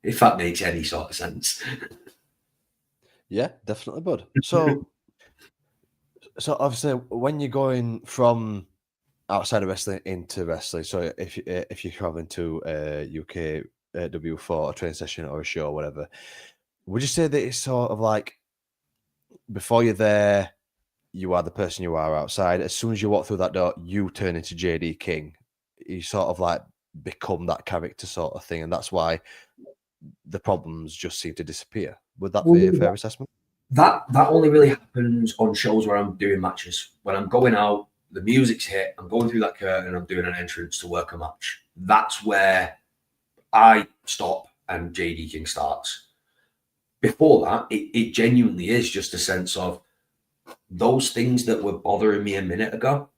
If that makes any sort of sense. Yeah, definitely, bud. So obviously, when you're going from outside of wrestling into wrestling, so if you're traveling to UK W for a training session or a show or whatever, would you say that it's sort of like before you're there, you are the person you are outside? As soon as you walk through that door, you turn into JD King. You sort of like become that character sort of thing, and that's why the problems just seem to disappear. Would that be a fair assessment? That only really happens on shows where I'm doing matches. When I'm going out, the music's hit, I'm going through that curtain, I'm doing an entrance to work a match. That's where I stop and JD King starts. Before that, it genuinely is just a sense of those things that were bothering me a minute ago,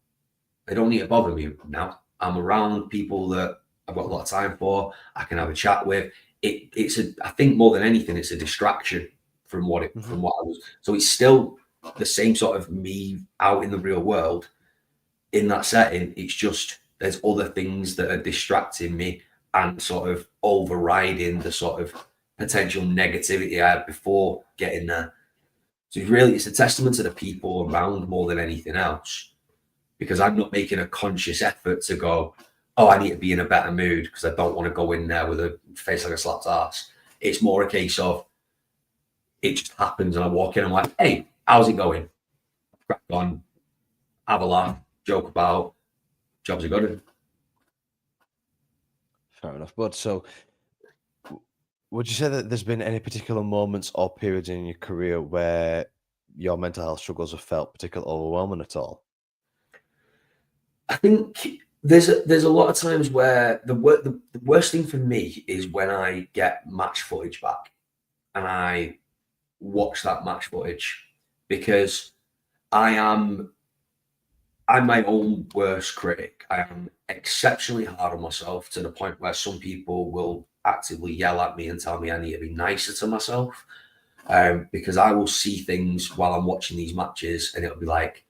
they don't need to bother me now. I'm around people that I've got a lot of time for, I can have a chat with. I think more than anything, it's a distraction from what I was. So it's still the same sort of me out in the real world in that setting. It's just there's other things that are distracting me and sort of overriding the sort of potential negativity I had before getting there. So it's a testament to the people around more than anything else, because I'm not making a conscious effort to go, oh, I need to be in a better mood because I don't want to go in there with a face like a slapped ass. It's more a case of it just happens and I walk in, I'm like, hey, how's it going? Crack on, have a laugh, joke about, jobs are good. Fair enough, bud. So would you say that there's been any particular moments or periods in your career where your mental health struggles have felt particularly overwhelming at all? I think there's a lot of times where the worst thing for me is when I get match footage back and I watch that match footage, because I'm my own worst critic. I am exceptionally hard on myself to the point where some people will actively yell at me and tell me I need to be nicer to myself, because I will see things while I'm watching these matches and it'll be like,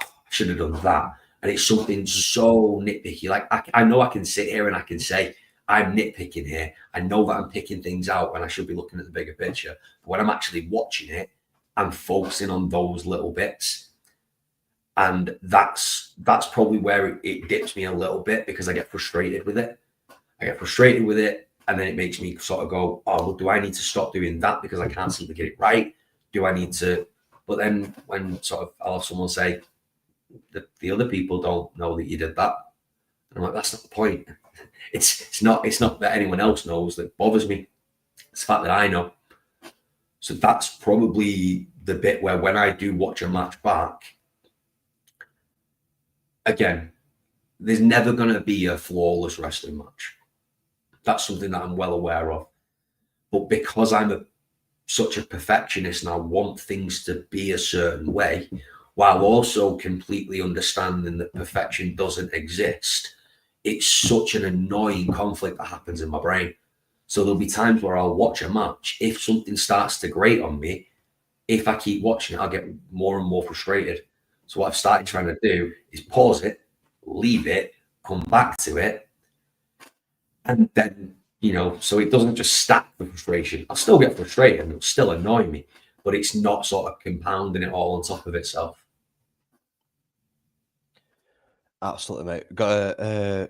oh, I should have done that. And it's something so nitpicky. Like I know I can sit here and I can say, I'm nitpicking here. I know that I'm picking things out when I should be looking at the bigger picture. But when I'm actually watching it, I'm focusing on those little bits. And that's probably where it dips me a little bit, because I get frustrated with it. And then it makes me sort of go, oh, well, do I need to stop doing that because I can't seem to get it right? Do I need to? But then when sort of I'll have someone say that the other people don't know that you did that, and I'm like, that's not the point. It's not that anyone else knows that bothers me. It's the fact that I know. So that's probably the bit where when I do watch a match back, again, there's never going to be a flawless wrestling match. That's something that I'm well aware of. But because I'm such a perfectionist and I want things to be a certain way, while also completely understanding that perfection doesn't exist, it's such an annoying conflict that happens in my brain. So there'll be times where I'll watch a match. If something starts to grate on me, if I keep watching it, I'll get more and more frustrated. So what I've started trying to do is pause it, leave it, come back to it, and then, so it doesn't just stack the frustration. I'll still get frustrated and it'll still annoy me, but it's not sort of compounding it all on top of itself. Absolutely, mate. Got a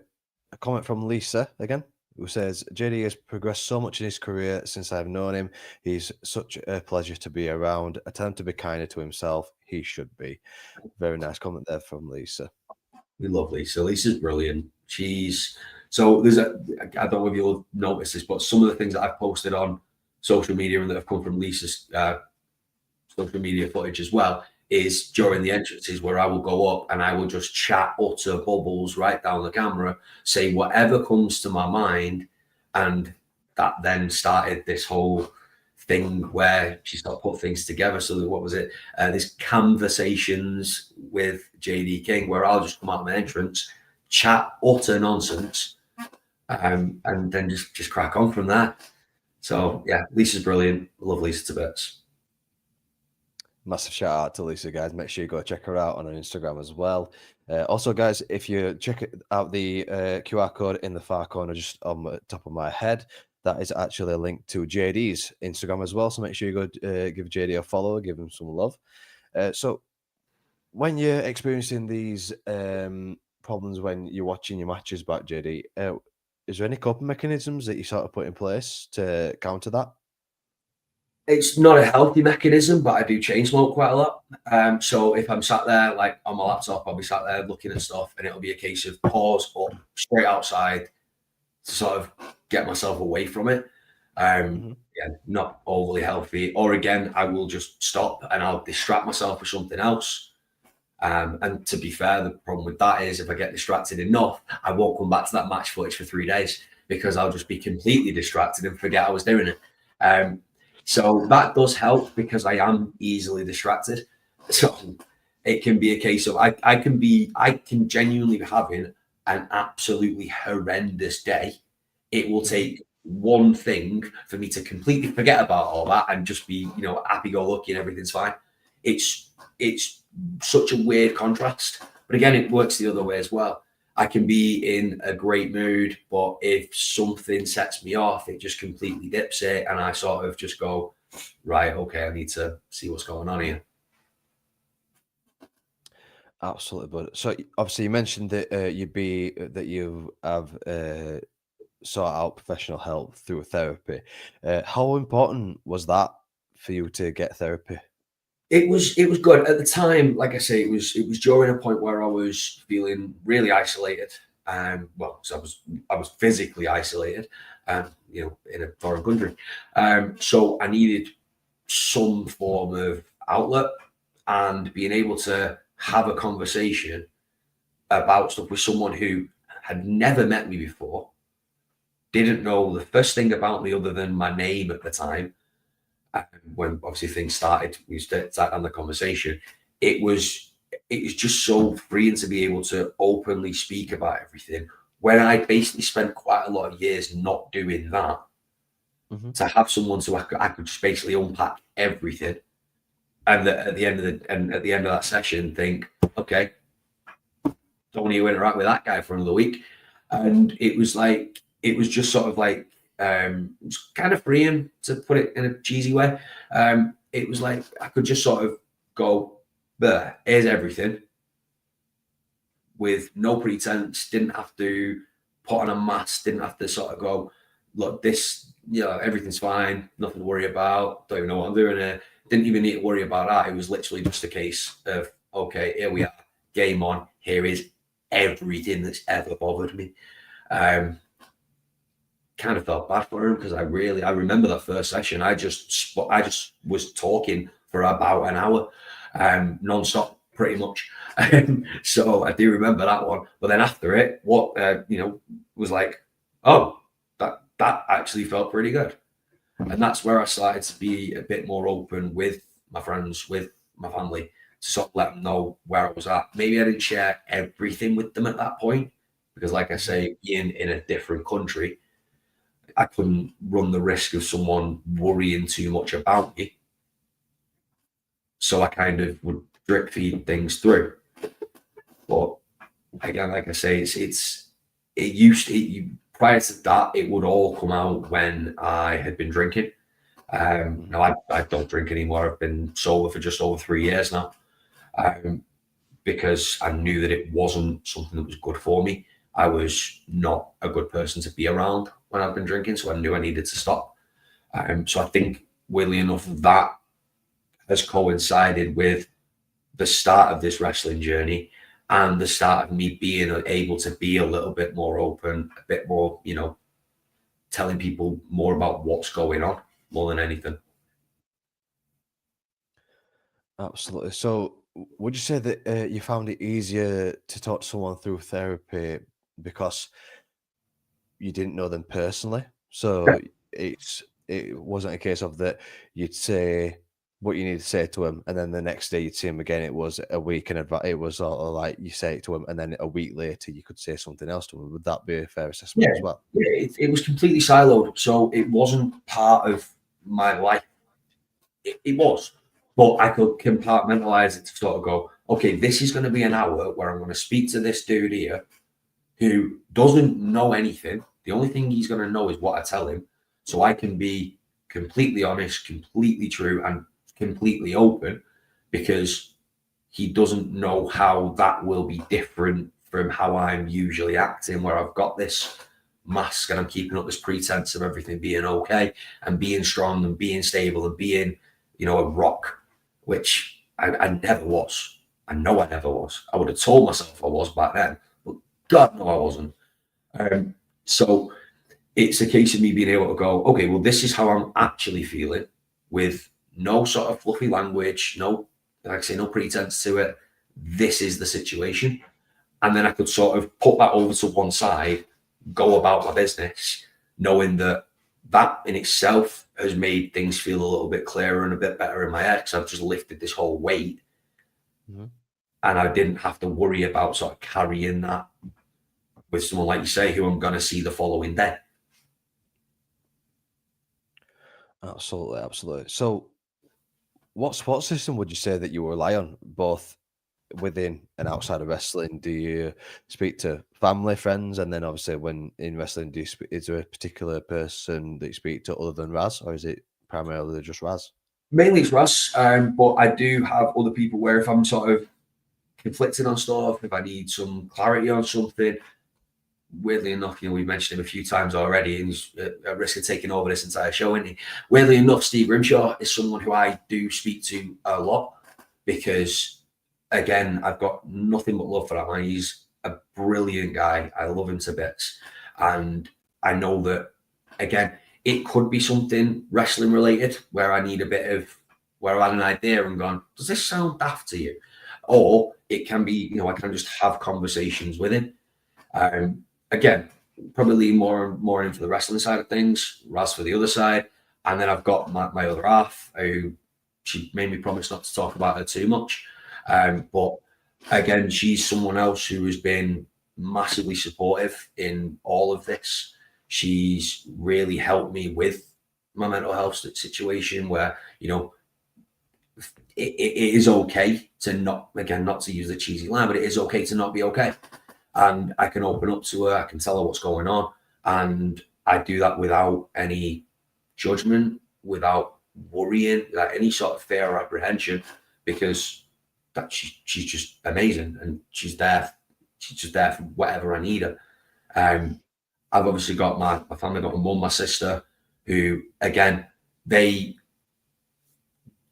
comment from Lisa again, who says, JD has progressed so much in his career since I've known him. He's such a pleasure to be around. I tell him to be kinder to himself. He should be. Very nice comment there from Lisa. We love Lisa. Lisa's brilliant. So I don't know if you'll notice this, but some of the things that I've posted on social media and that have come from Lisa's social media footage as well is during the entrances where I will go up and I will just chat utter bubbles right down the camera, say whatever comes to my mind. And that then started this whole thing where she started put things together. So what was it? This conversations with JD King, where I'll just come out of my entrance, chat utter nonsense, and then just crack on from there. So yeah, Lisa's brilliant. Love Lisa to bits. Massive shout out to Lisa, guys. Make sure you go check her out on her Instagram as well. Also, guys, if you check out the QR code in the far corner, just on the top of my head, that is actually a link to JD's Instagram as well. So make sure you go give JD a follow, give him some love. So when you're experiencing these problems when you're watching your matches back, JD, is there any coping mechanisms that you sort of put in place to counter that? It's not a healthy mechanism, but I do chain smoke quite a lot. So if I'm sat there like on my laptop, I'll be sat there looking at stuff, and it'll be a case of pause up straight outside to sort of get myself away from it. Yeah, not overly healthy. Or again, I will just stop and I'll distract myself with something else. And to be fair, the problem with that is if I get distracted enough, I won't come back to that match footage for 3 days because I'll just be completely distracted and forget I was doing it. So that does help because I am easily distracted. So it can be a case of I can genuinely be having an absolutely horrendous day. It will take one thing for me to completely forget about all that and just be, happy-go-lucky and everything's fine. It's such a weird contrast. But again, it works the other way as well. I can be in a great mood, but if something sets me off, it just completely dips it. And I sort of just go, right, okay, I need to see what's going on here. Absolutely, but so obviously you mentioned that you have sought out professional help through therapy. How important was that for you to get therapy? It was good at the time. Like I say, it was during a point where I was feeling really isolated. So I was physically isolated, in a foreign country. So I needed some form of outlet, and being able to have a conversation about stuff with someone who had never met me before, didn't know the first thing about me other than my name at the time. When obviously things started, we started on the conversation. It was just so freeing to be able to openly speak about everything. When I basically spent quite a lot of years not doing that, to have someone I could just basically unpack everything, and at the end of that session, think, okay, don't need to interact with that guy for another week, and it was just sort of like. It was kind of freeing, to put it in a cheesy way. It was like I could just sort of go, there, here's everything, with no pretense, didn't have to put on a mask, didn't have to sort of go, look, this, everything's fine, nothing to worry about, don't even know what I'm doing here. Didn't even need to worry about that. It was literally just a case of, okay, here we are, game on, here is everything that's ever bothered me. Kind of felt bad for him because I remember that first session. I just was talking for about an hour, non-stop, pretty much. So I do remember that one. But then after it, what was like, oh, that actually felt pretty good, and that's where I started to be a bit more open with my friends, with my family, to sort of let them know where I was at. Maybe I didn't share everything with them at that point because, like I say, being in a different country, I couldn't run the risk of someone worrying too much about me. So I kind of would drip feed things through. But again, like I say, prior to that, it would all come out when I had been drinking. Now I don't drink anymore. I've been sober for just over 3 years now. Because I knew that it wasn't something that was good for me. I was not a good person to be around when I've been drinking, so I knew I needed to stop. So I think, weirdly enough, that has coincided with the start of this wrestling journey and the start of me being able to be a little bit more open, a bit more, telling people more about what's going on more than anything. Absolutely. So, would you say that you found it easier to talk to someone through therapy because you didn't know them personally? So it wasn't a case of that you'd say what you need to say to him, and then the next day you'd see him again. It was a week in advance. It was sort of like you say it to him, and then a week later you could say something else to him. Would that be a fair assessment Yeah, as well? yeah, it was completely siloed, so it wasn't part of my life. It was, but I could compartmentalize it to sort of go, okay, this is going to be an hour where I'm going to speak to this dude here who doesn't know anything. The only thing he's going to know is what I tell him. So I can be completely honest, completely true, and completely open because he doesn't know how that will be different from how I'm usually acting, where I've got this mask and I'm keeping up this pretense of everything being okay and being strong and being stable and being, a rock, which I never was. I know I never was. I would have told myself I was back then, but God, no, I wasn't. So it's a case of me being able to go, okay, well, this is how I'm actually feeling with no sort of fluffy language, no, like I say, no pretense to it. This is the situation. And then I could sort of put that over to one side, go about my business, knowing that that in itself has made things feel a little bit clearer and a bit better in my head because I've just lifted this whole weight. Mhm. And I didn't have to worry about sort of carrying that with someone like you say, who I'm going to see the following day. Absolutely, absolutely. So, what support system would you say that you rely on, both within and outside of wrestling? Do you speak to family, friends, and then obviously when in wrestling, is there a particular person that you speak to other than Raz, or is it primarily just Raz? Mainly it's Russ, but I do have other people where if I'm sort of conflicted on stuff, if I need some clarity on something, weirdly enough, we mentioned him a few times already, and he's at risk of taking over this entire show, isn't he? Weirdly enough, Steve Grimshaw is someone who I do speak to a lot because, again, I've got nothing but love for that man. He's a brilliant guy. I love him to bits. And I know that, again, it could be something wrestling related where I need a bit of, where I had an idea and gone, does this sound daft to you? Or it can be, I can just have conversations with him. Again, probably lean more into the wrestling side of things, Raz for the other side. And then I've got my other half who she made me promise not to talk about her too much. But again, she's someone else who has been massively supportive in all of this. She's really helped me with my mental health situation where, it is okay to not to use the cheesy line, but it is okay to not be okay. And I can open up to her, I can tell her what's going on. And I do that without any judgment, without worrying, without any sort of fear or apprehension, because she's just amazing and she's just there for whatever I need her. Um, I've obviously got my family, got my mum, my sister, who again, they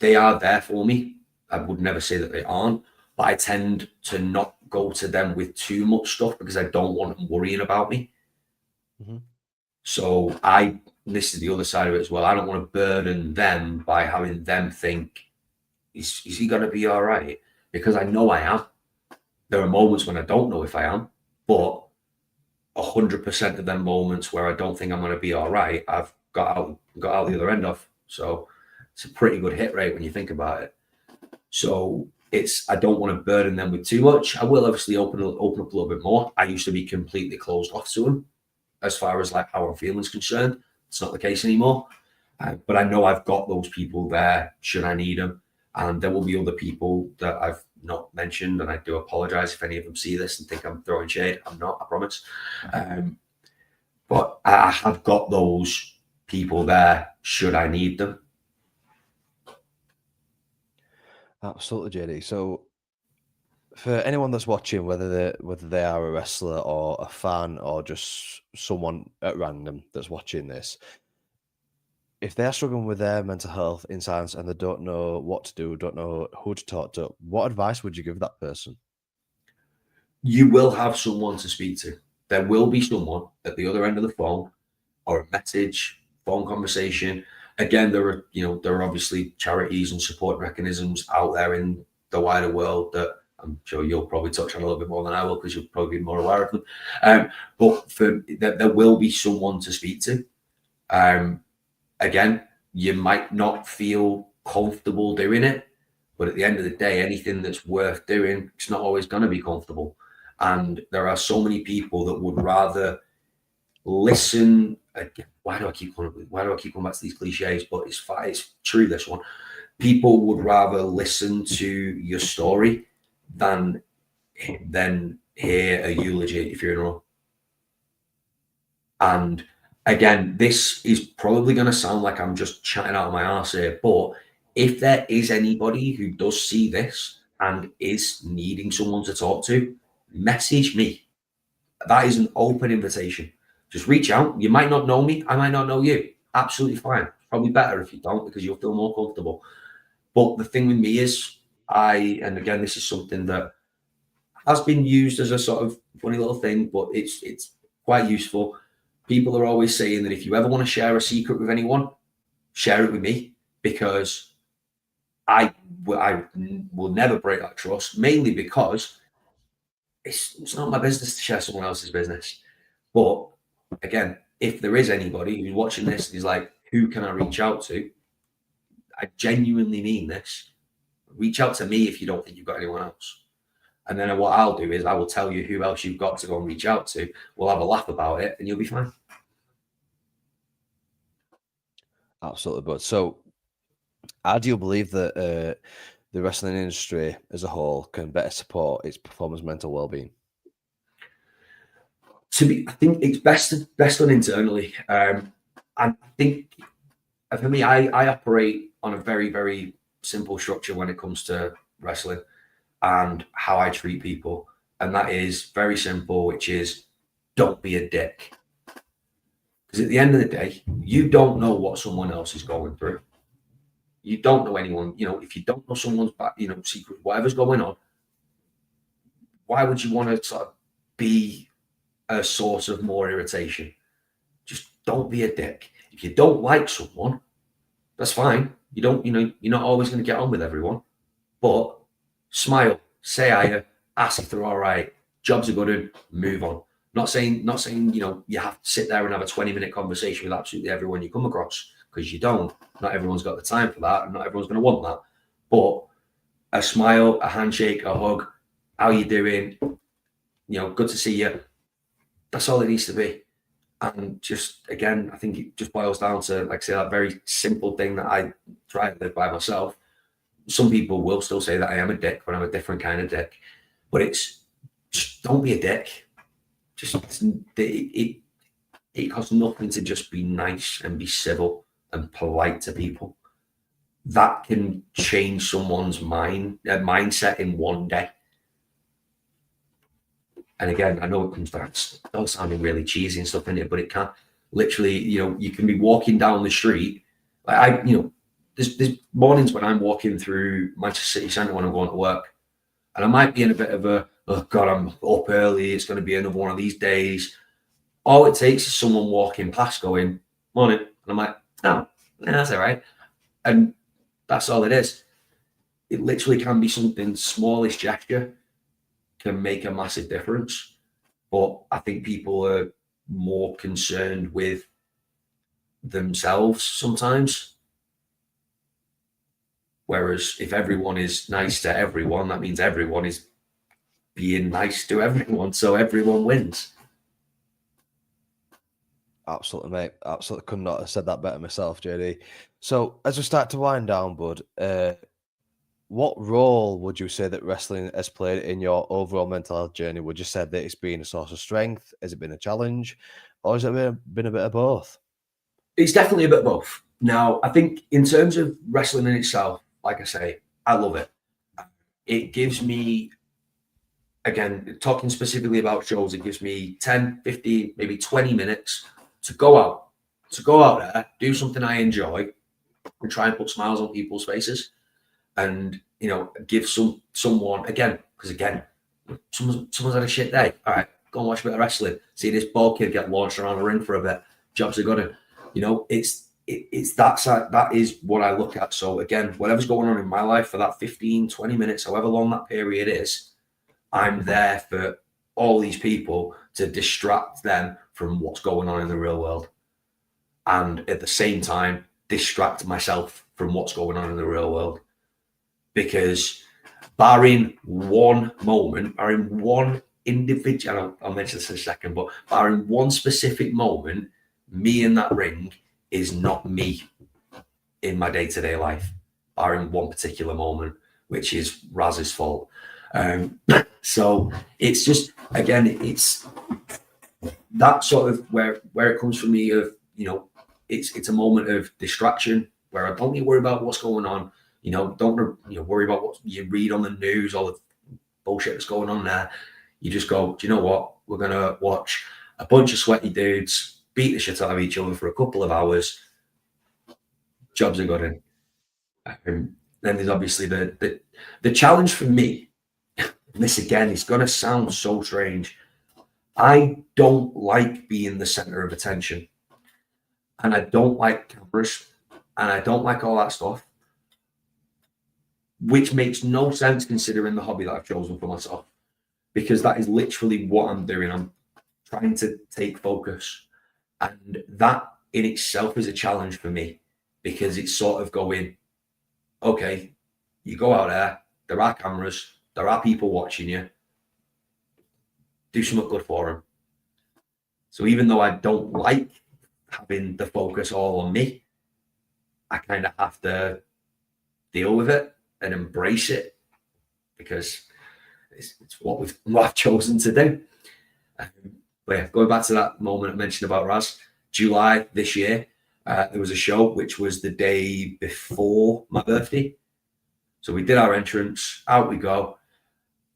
are there for me. I would never say that they aren't, but I tend to not go to them with too much stuff because I don't want them worrying about me. Mm-hmm. So this is the other side of it as well. I don't want to burden them by having them think, is he going to be all right? Because I know I am. There are moments when I don't know if I am, but 100% of them moments where I don't think I'm going to be all right, I've got out the other end of. So it's a pretty good hit rate when you think about it. So I don't want to burden them with too much. I will obviously open up a little bit more. I used to be completely closed off to them as far as like how I'm feeling is concerned. It's not the case anymore. But I know I've got those people there should I need them. And there will be other people that I've not mentioned. And I do apologize if any of them see this and think I'm throwing shade. I'm not, I promise. But I have got those people there should I need them. Absolutely, JD. So, for anyone that's watching, whether they are a wrestler or a fan or just someone at random that's watching this, if they're struggling with their mental health in silence and they don't know what to do, don't know who to talk to, what advice would you give that person? you will have someone to speak to. There will be someone at the other end of the phone or a message, phone conversation. Again, there are obviously charities and support mechanisms out there in the wider world that I'm sure you'll probably touch on a little bit more than I will because you'll probably be more aware of them. But there will be someone to speak to. Again, you might not feel comfortable doing it, but at the end of the day, anything that's worth doing, it's not always going to be comfortable. And there are so many people that would rather listen. Why do I keep going back to these cliches? But it's true. This one, people would rather listen to your story than hear a eulogy at your funeral. And again, this is probably going to sound like I'm just chatting out of my arse here, but if there is anybody who does see this and is needing someone to talk to, message me. That is an open invitation. Just reach out. You might not know me. I might not know you. Absolutely fine. Probably better if you don't because you'll feel more comfortable. But the thing with me is, and again, this is something that has been used as a sort of funny little thing, but it's quite useful. People are always saying that if you ever want to share a secret with anyone, share it with me because I will never break that trust, mainly because it's not my business to share someone else's business. But again, if there is anybody who's watching this and is like, who can I reach out to? I genuinely mean this. Reach out to me if you don't think you've got anyone else. And then what I'll do is I will tell you who else you've got to go and reach out to. We'll have a laugh about it and you'll be fine. Absolutely. But so, how do you believe that the wrestling industry as a whole can better support its performers' mental well-being? I think it's best done internally. And I think for me, I operate on a very, very simple structure when it comes to wrestling and how I treat people. And that is very simple, which is don't be a dick. Because at the end of the day, you don't know what someone else is going through. You don't know anyone, if you don't know someone's secret, whatever's going on, why would you want to sort of be a source of more irritation? Just don't be a dick. If you don't like someone, that's fine. You're not always going to get on with everyone, but smile, say hiya, ask if they're all right. Jobs are good, move on. Not saying, you have to sit there and have a 20-minute conversation with absolutely everyone you come across, because you don't. Not everyone's got the time for that, and not everyone's going to want that. But a smile, a handshake, a hug, how you doing? Good to see you. That's all it needs to be. And just, again, I think it just boils down to, like I say, that very simple thing that I try to live by myself. Some people will still say that I am a dick, but I'm a different kind of dick. But it's just don't be a dick. It has nothing to just be nice and be civil and polite to people. That can change someone's mindset in one day. And again, I know it comes back, it's sounding really cheesy and stuff in it, but it can literally, you can be walking down the street. Like there's mornings when I'm walking through Manchester City Centre when I'm going to work, and I might be in a bit of a, oh God, I'm up early. It's going to be another one of these days. All it takes is someone walking past going, morning. And I'm like, oh, yeah, that's all right. And that's all it is. It literally can be something smallest gesture can make a massive difference. But I think people are more concerned with themselves sometimes. Whereas if everyone is nice to everyone, that means everyone is being nice to everyone. So everyone wins. Absolutely, mate. Absolutely could not have said that better myself, JD. So as we start to wind down, bud, what role would you say that wrestling has played in your overall mental health journey? Would you say that it's been a source of strength? Has it been a challenge? Or has it been a bit of both? It's definitely a bit of both. Now, I think in terms of wrestling in itself, like I say, I love it. It gives me, again, talking specifically about shows, it gives me 10, 15, maybe 20 minutes to go out there, do something I enjoy, and try and put smiles on people's faces. And give someone, again, because again, Someone's had a shit day. All right, go and watch a bit of wrestling. See this bald kid get launched around the ring for a bit. Jobs are good. You know, it's that side. That is what I look at. So again, whatever's going on in my life for that 15, 20 minutes, however long that period is, I'm there for all these people to distract them from what's going on in the real world. And at the same time, distract myself from what's going on in the real world. Because barring one moment, barring one individual, I'll mention this in a second, but barring one specific moment, me in that ring is not me in my day-to-day life, barring one particular moment, which is Raz's fault. So it's just, again, it's that sort of where it comes from me of, you know, it's a moment of distraction where I don't need to worry about what's going on. You know, don't worry about what you read on the news, all the bullshit that's going on there. You just go, do you know what? We're going to watch a bunch of sweaty dudes beat the shit out of each other for a couple of hours. Jobs are good in. Then there's obviously the challenge for me. And this again is going to sound so strange. I don't like being the center of attention. And I don't like cameras. And I don't like all that stuff. Which makes no sense considering the hobby that I've chosen for myself. Because that is literally what I'm doing. I'm trying to take focus. And that in itself is a challenge for me. Because it's sort of going, okay, you go out there are cameras, there are people watching you. Do something good for them. So even though I don't like having the focus all on me, I kind of have to deal with it and embrace it because it's what I've chosen to do. But yeah, going back to that moment I mentioned about Raz, July this year, there was a show which was the day before my birthday. So we did our entrance, out we go.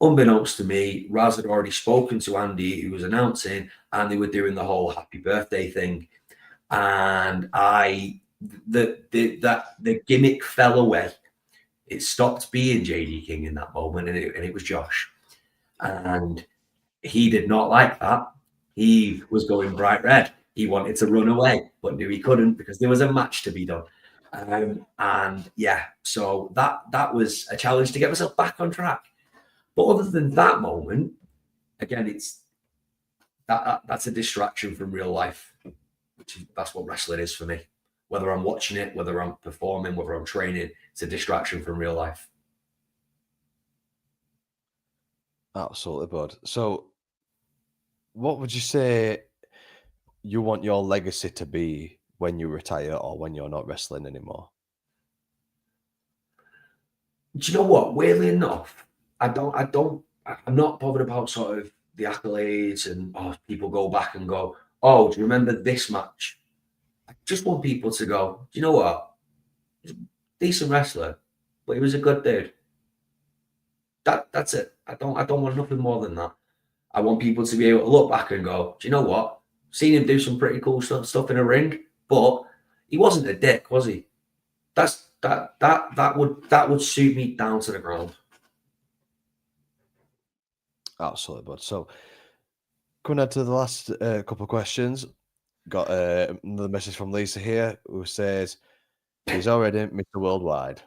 Unbeknownst to me, Raz had already spoken to Andy, who was announcing, and they were doing the whole happy birthday thing. And the gimmick fell away. It stopped being JD King in that moment, and it was Josh. And he did not like that. He was going bright red. He wanted to run away, but knew he couldn't because there was a match to be done. And yeah, so that was a challenge to get myself back on track. But other than that moment, again, it's that's a distraction from real life, that's what wrestling is for me. Whether I'm watching it, whether I'm performing, whether I'm training, it's a distraction from real life. Absolutely, bud. So, what would you say you want your legacy to be when you retire or when you're not wrestling anymore? Do you know what? Weirdly enough, I'm not bothered about sort of the accolades and people go back and go, oh, do you remember this match? I just want people to go, do you know what? He's a decent wrestler, but he was a good dude. That's it. I don't want nothing more than that. I want people to be able to look back and go, do you know what? Seen him do some pretty cool stuff in a ring, but he wasn't a dick, was he? That would suit me down to the ground. Absolutely, bud. So, coming on to the last couple of questions, got another message from Lisa here who says he's already Mr. Worldwide.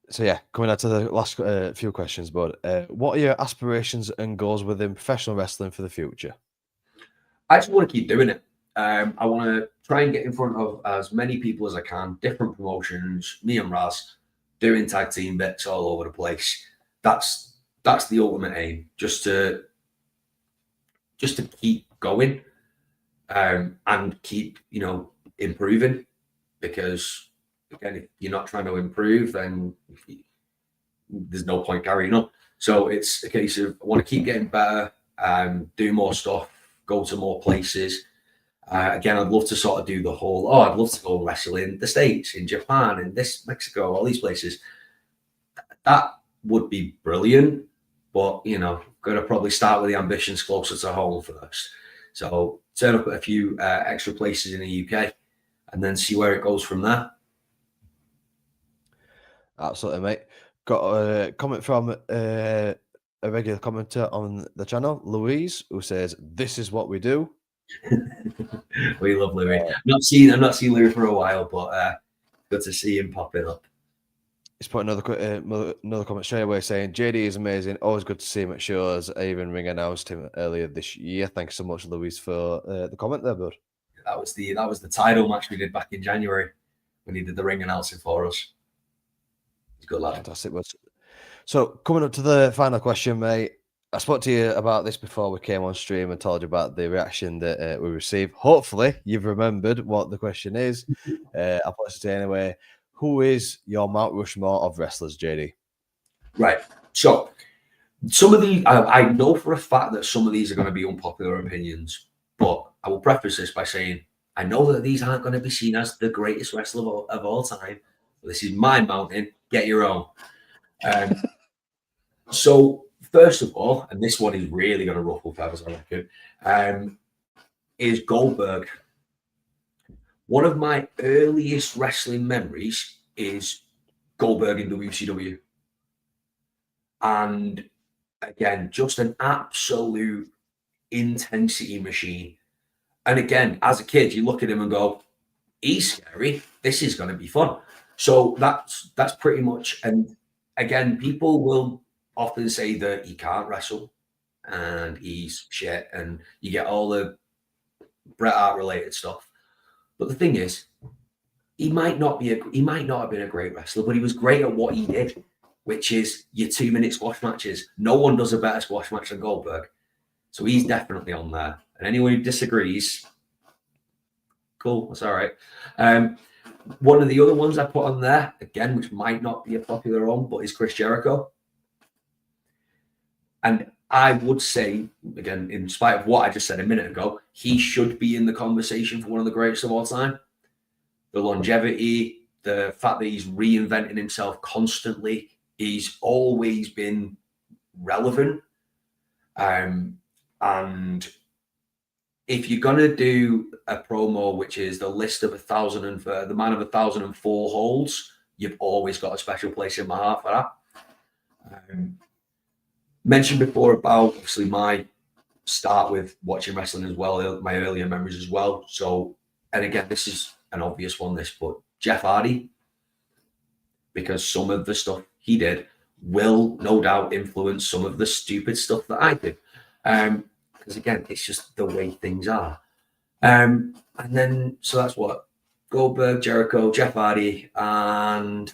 So yeah, coming on to the last few questions, bud. What are your aspirations and goals within professional wrestling for the future? I just want to keep doing it. I want to try and get in front of as many people as I can, different promotions, me and Raz, doing tag team bits all over the place. That's the ultimate aim, just to keep going and keep, improving. Because again, if you're not trying to improve, then there's no point carrying on. So it's a case of I want to keep getting better, do more stuff, go to more places. Again, I'd love to sort of do the whole, I'd love to go and wrestle in the States, in Japan, in Mexico, all these places. That would be brilliant, but, going to probably start with the ambitions closer to home first. So turn up at a few extra places in the UK and then see where it goes from there. Absolutely, mate. Got a comment from a regular commenter on the channel, Louise, who says, "This is what we do." We love Louis. I've not seen Louis for a while, but good to see him popping up. He's put another comment straight away saying, "JD is amazing. Always good to see him at shows. I even ring announced him earlier this year." Thank you so much, Louise, for the comment there, bud. That was the title match we did back in January when he did the ring announcing for us. He's a good lad. Fantastic. So coming up to the final question, mate. I spoke to you about this before we came on stream and told you about the reaction that we received. Hopefully, you've remembered what the question is. I'll put it to you anyway. Who is your Mount Rushmore of wrestlers, JD? Right. So some of these, I know for a fact that some of these are going to be unpopular opinions, but I will preface this by saying I know that these aren't going to be seen as the greatest wrestler of all time. This is my mountain. Get your own. So first of all, and this one is really going to ruffle feathers, I reckon, is Goldberg. One of my earliest wrestling memories is Goldberg in WCW. And again, just an absolute intensity machine. And again, as a kid, you look at him and go, he's scary. This is going to be fun. So that's pretty much. And again, people will often say that he can't wrestle and he's shit, and you get all the Bret Hart related stuff. But the thing is, he might not have been a great wrestler, but he was great at what he did, which is your 2-minute squash matches. No one does a better squash match than Goldberg. So he's definitely on there. And anyone who disagrees, cool, that's all right. One of the other ones I put on there, again, which might not be a popular one, but is Chris Jericho. And I would say, again, in spite of what I just said a minute ago, he should be in the conversation for one of the greatest of all time. The longevity, the fact that he's reinventing himself constantly, he's always been relevant. And if you're gonna do a promo, which is the list of the man of 1,004 holds, you've always got a special place in my heart for that. Mentioned before about obviously my start with watching wrestling as well, my earlier memories as well. So, and again, this is an obvious one, but Jeff Hardy, because some of the stuff he did will no doubt influence some of the stupid stuff that I do. Because again, it's just the way things are. And then, so that's what Goldberg, Jericho, Jeff Hardy, and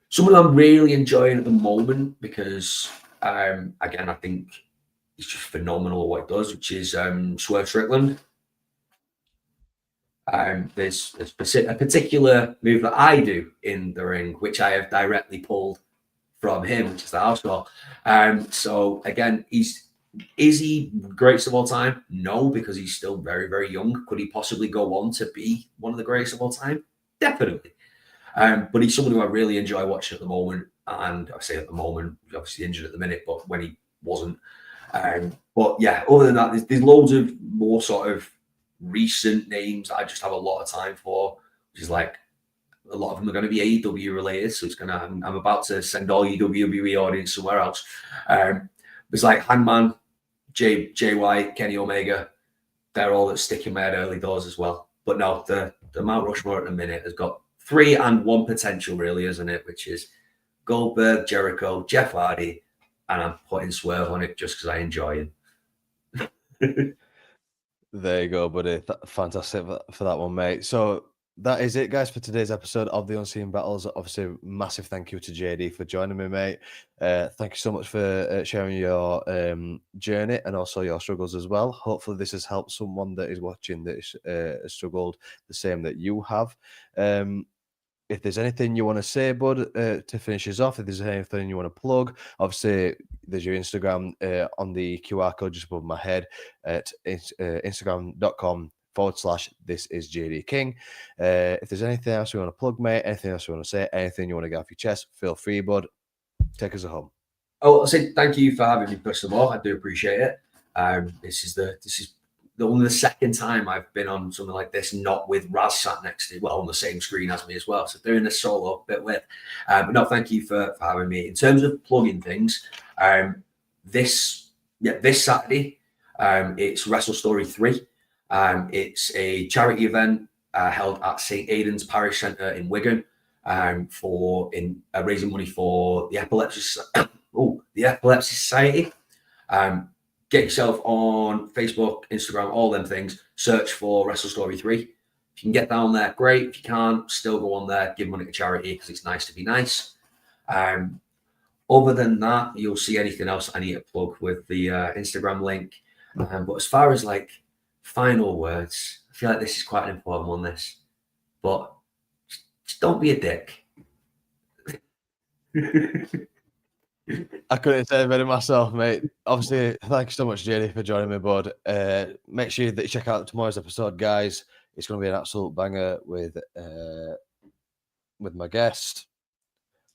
someone I'm really enjoying at the moment because, again, I think he's just phenomenal at what he does, which is Swerve Strickland. There's a particular move that I do in the ring, which I have directly pulled from him, which is the house call. So again, is he greatest of all time? No, because he's still very, very young. Could he possibly go on to be one of the greatest of all time? Definitely. But he's someone who I really enjoy watching at the moment. And I say at the moment, he's obviously injured at the minute, but when he wasn't. But yeah, other than that, there's loads of more sort of recent names that I just have a lot of time for, which is like a lot of them are going to be AEW related. So I'm about to send all you WWE audience somewhere else. It's like Hangman, Jay White, Kenny Omega. They're all that stick in my head early doors as well. But no, the Mount Rushmore at the minute has got 3 and 1 potential, really, isn't it? Which is Goldberg, Jericho, Jeff Hardy, and I'm putting Swerve on it just because I enjoy him. There you go, buddy. Fantastic for that one, mate. So that is it, guys, for today's episode of the Unseen Battles. Obviously, massive thank you to JD for joining me, mate. Thank you so much for sharing your journey and also your struggles as well. Hopefully, this has helped someone that is watching that has struggled the same that you have. If there's anything you want to say, bud, to finish us off, if there's anything you want to plug, obviously there's your Instagram on the QR code just above my head at instagram.com/this is JD King. If there's anything else you want to plug, mate, anything else you want to say, anything you want to get off your chest, feel free, bud. Take us home. Oh, I'll say thank you for having me, first of all. I do appreciate it. This is only the second time I've been on something like this, not with Raz sat next to, well, on the same screen as me as well. So doing this solo bit with, but no, thank you for having me. In terms of plugging things, this Saturday, it's Wrestle Story 3. It's a charity event held at St Aidan's Parish Centre in Wigan, for raising money for the Epilepsy Society. Get yourself on Facebook, Instagram, all them things. Search for Wrestle Story 3. If you can get down there, great. If you can't, still go on there, give money to charity because it's nice to be nice. Other than that, you'll see anything else I need to plug with the Instagram link. But as far as like final words, I feel like this is quite an important one, this. But just don't be a dick. I couldn't say better myself, mate. Obviously, thank you so much, JD, for joining me, bud. Make sure that you check out tomorrow's episode, guys. It's going to be an absolute banger with my guest,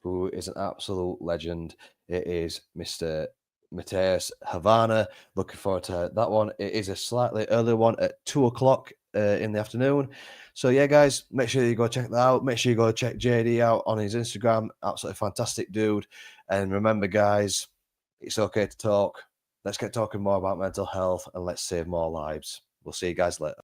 who is an absolute legend. It is Mr. Mateus Havana. Looking forward to that one. It is a slightly earlier one at 2:00 in the afternoon. So yeah, guys, make sure you go check that out. Make sure you go check JD out on his Instagram. Absolutely fantastic dude. And remember, guys, it's okay to talk. Let's get talking more about mental health and let's save more lives. We'll see you guys later.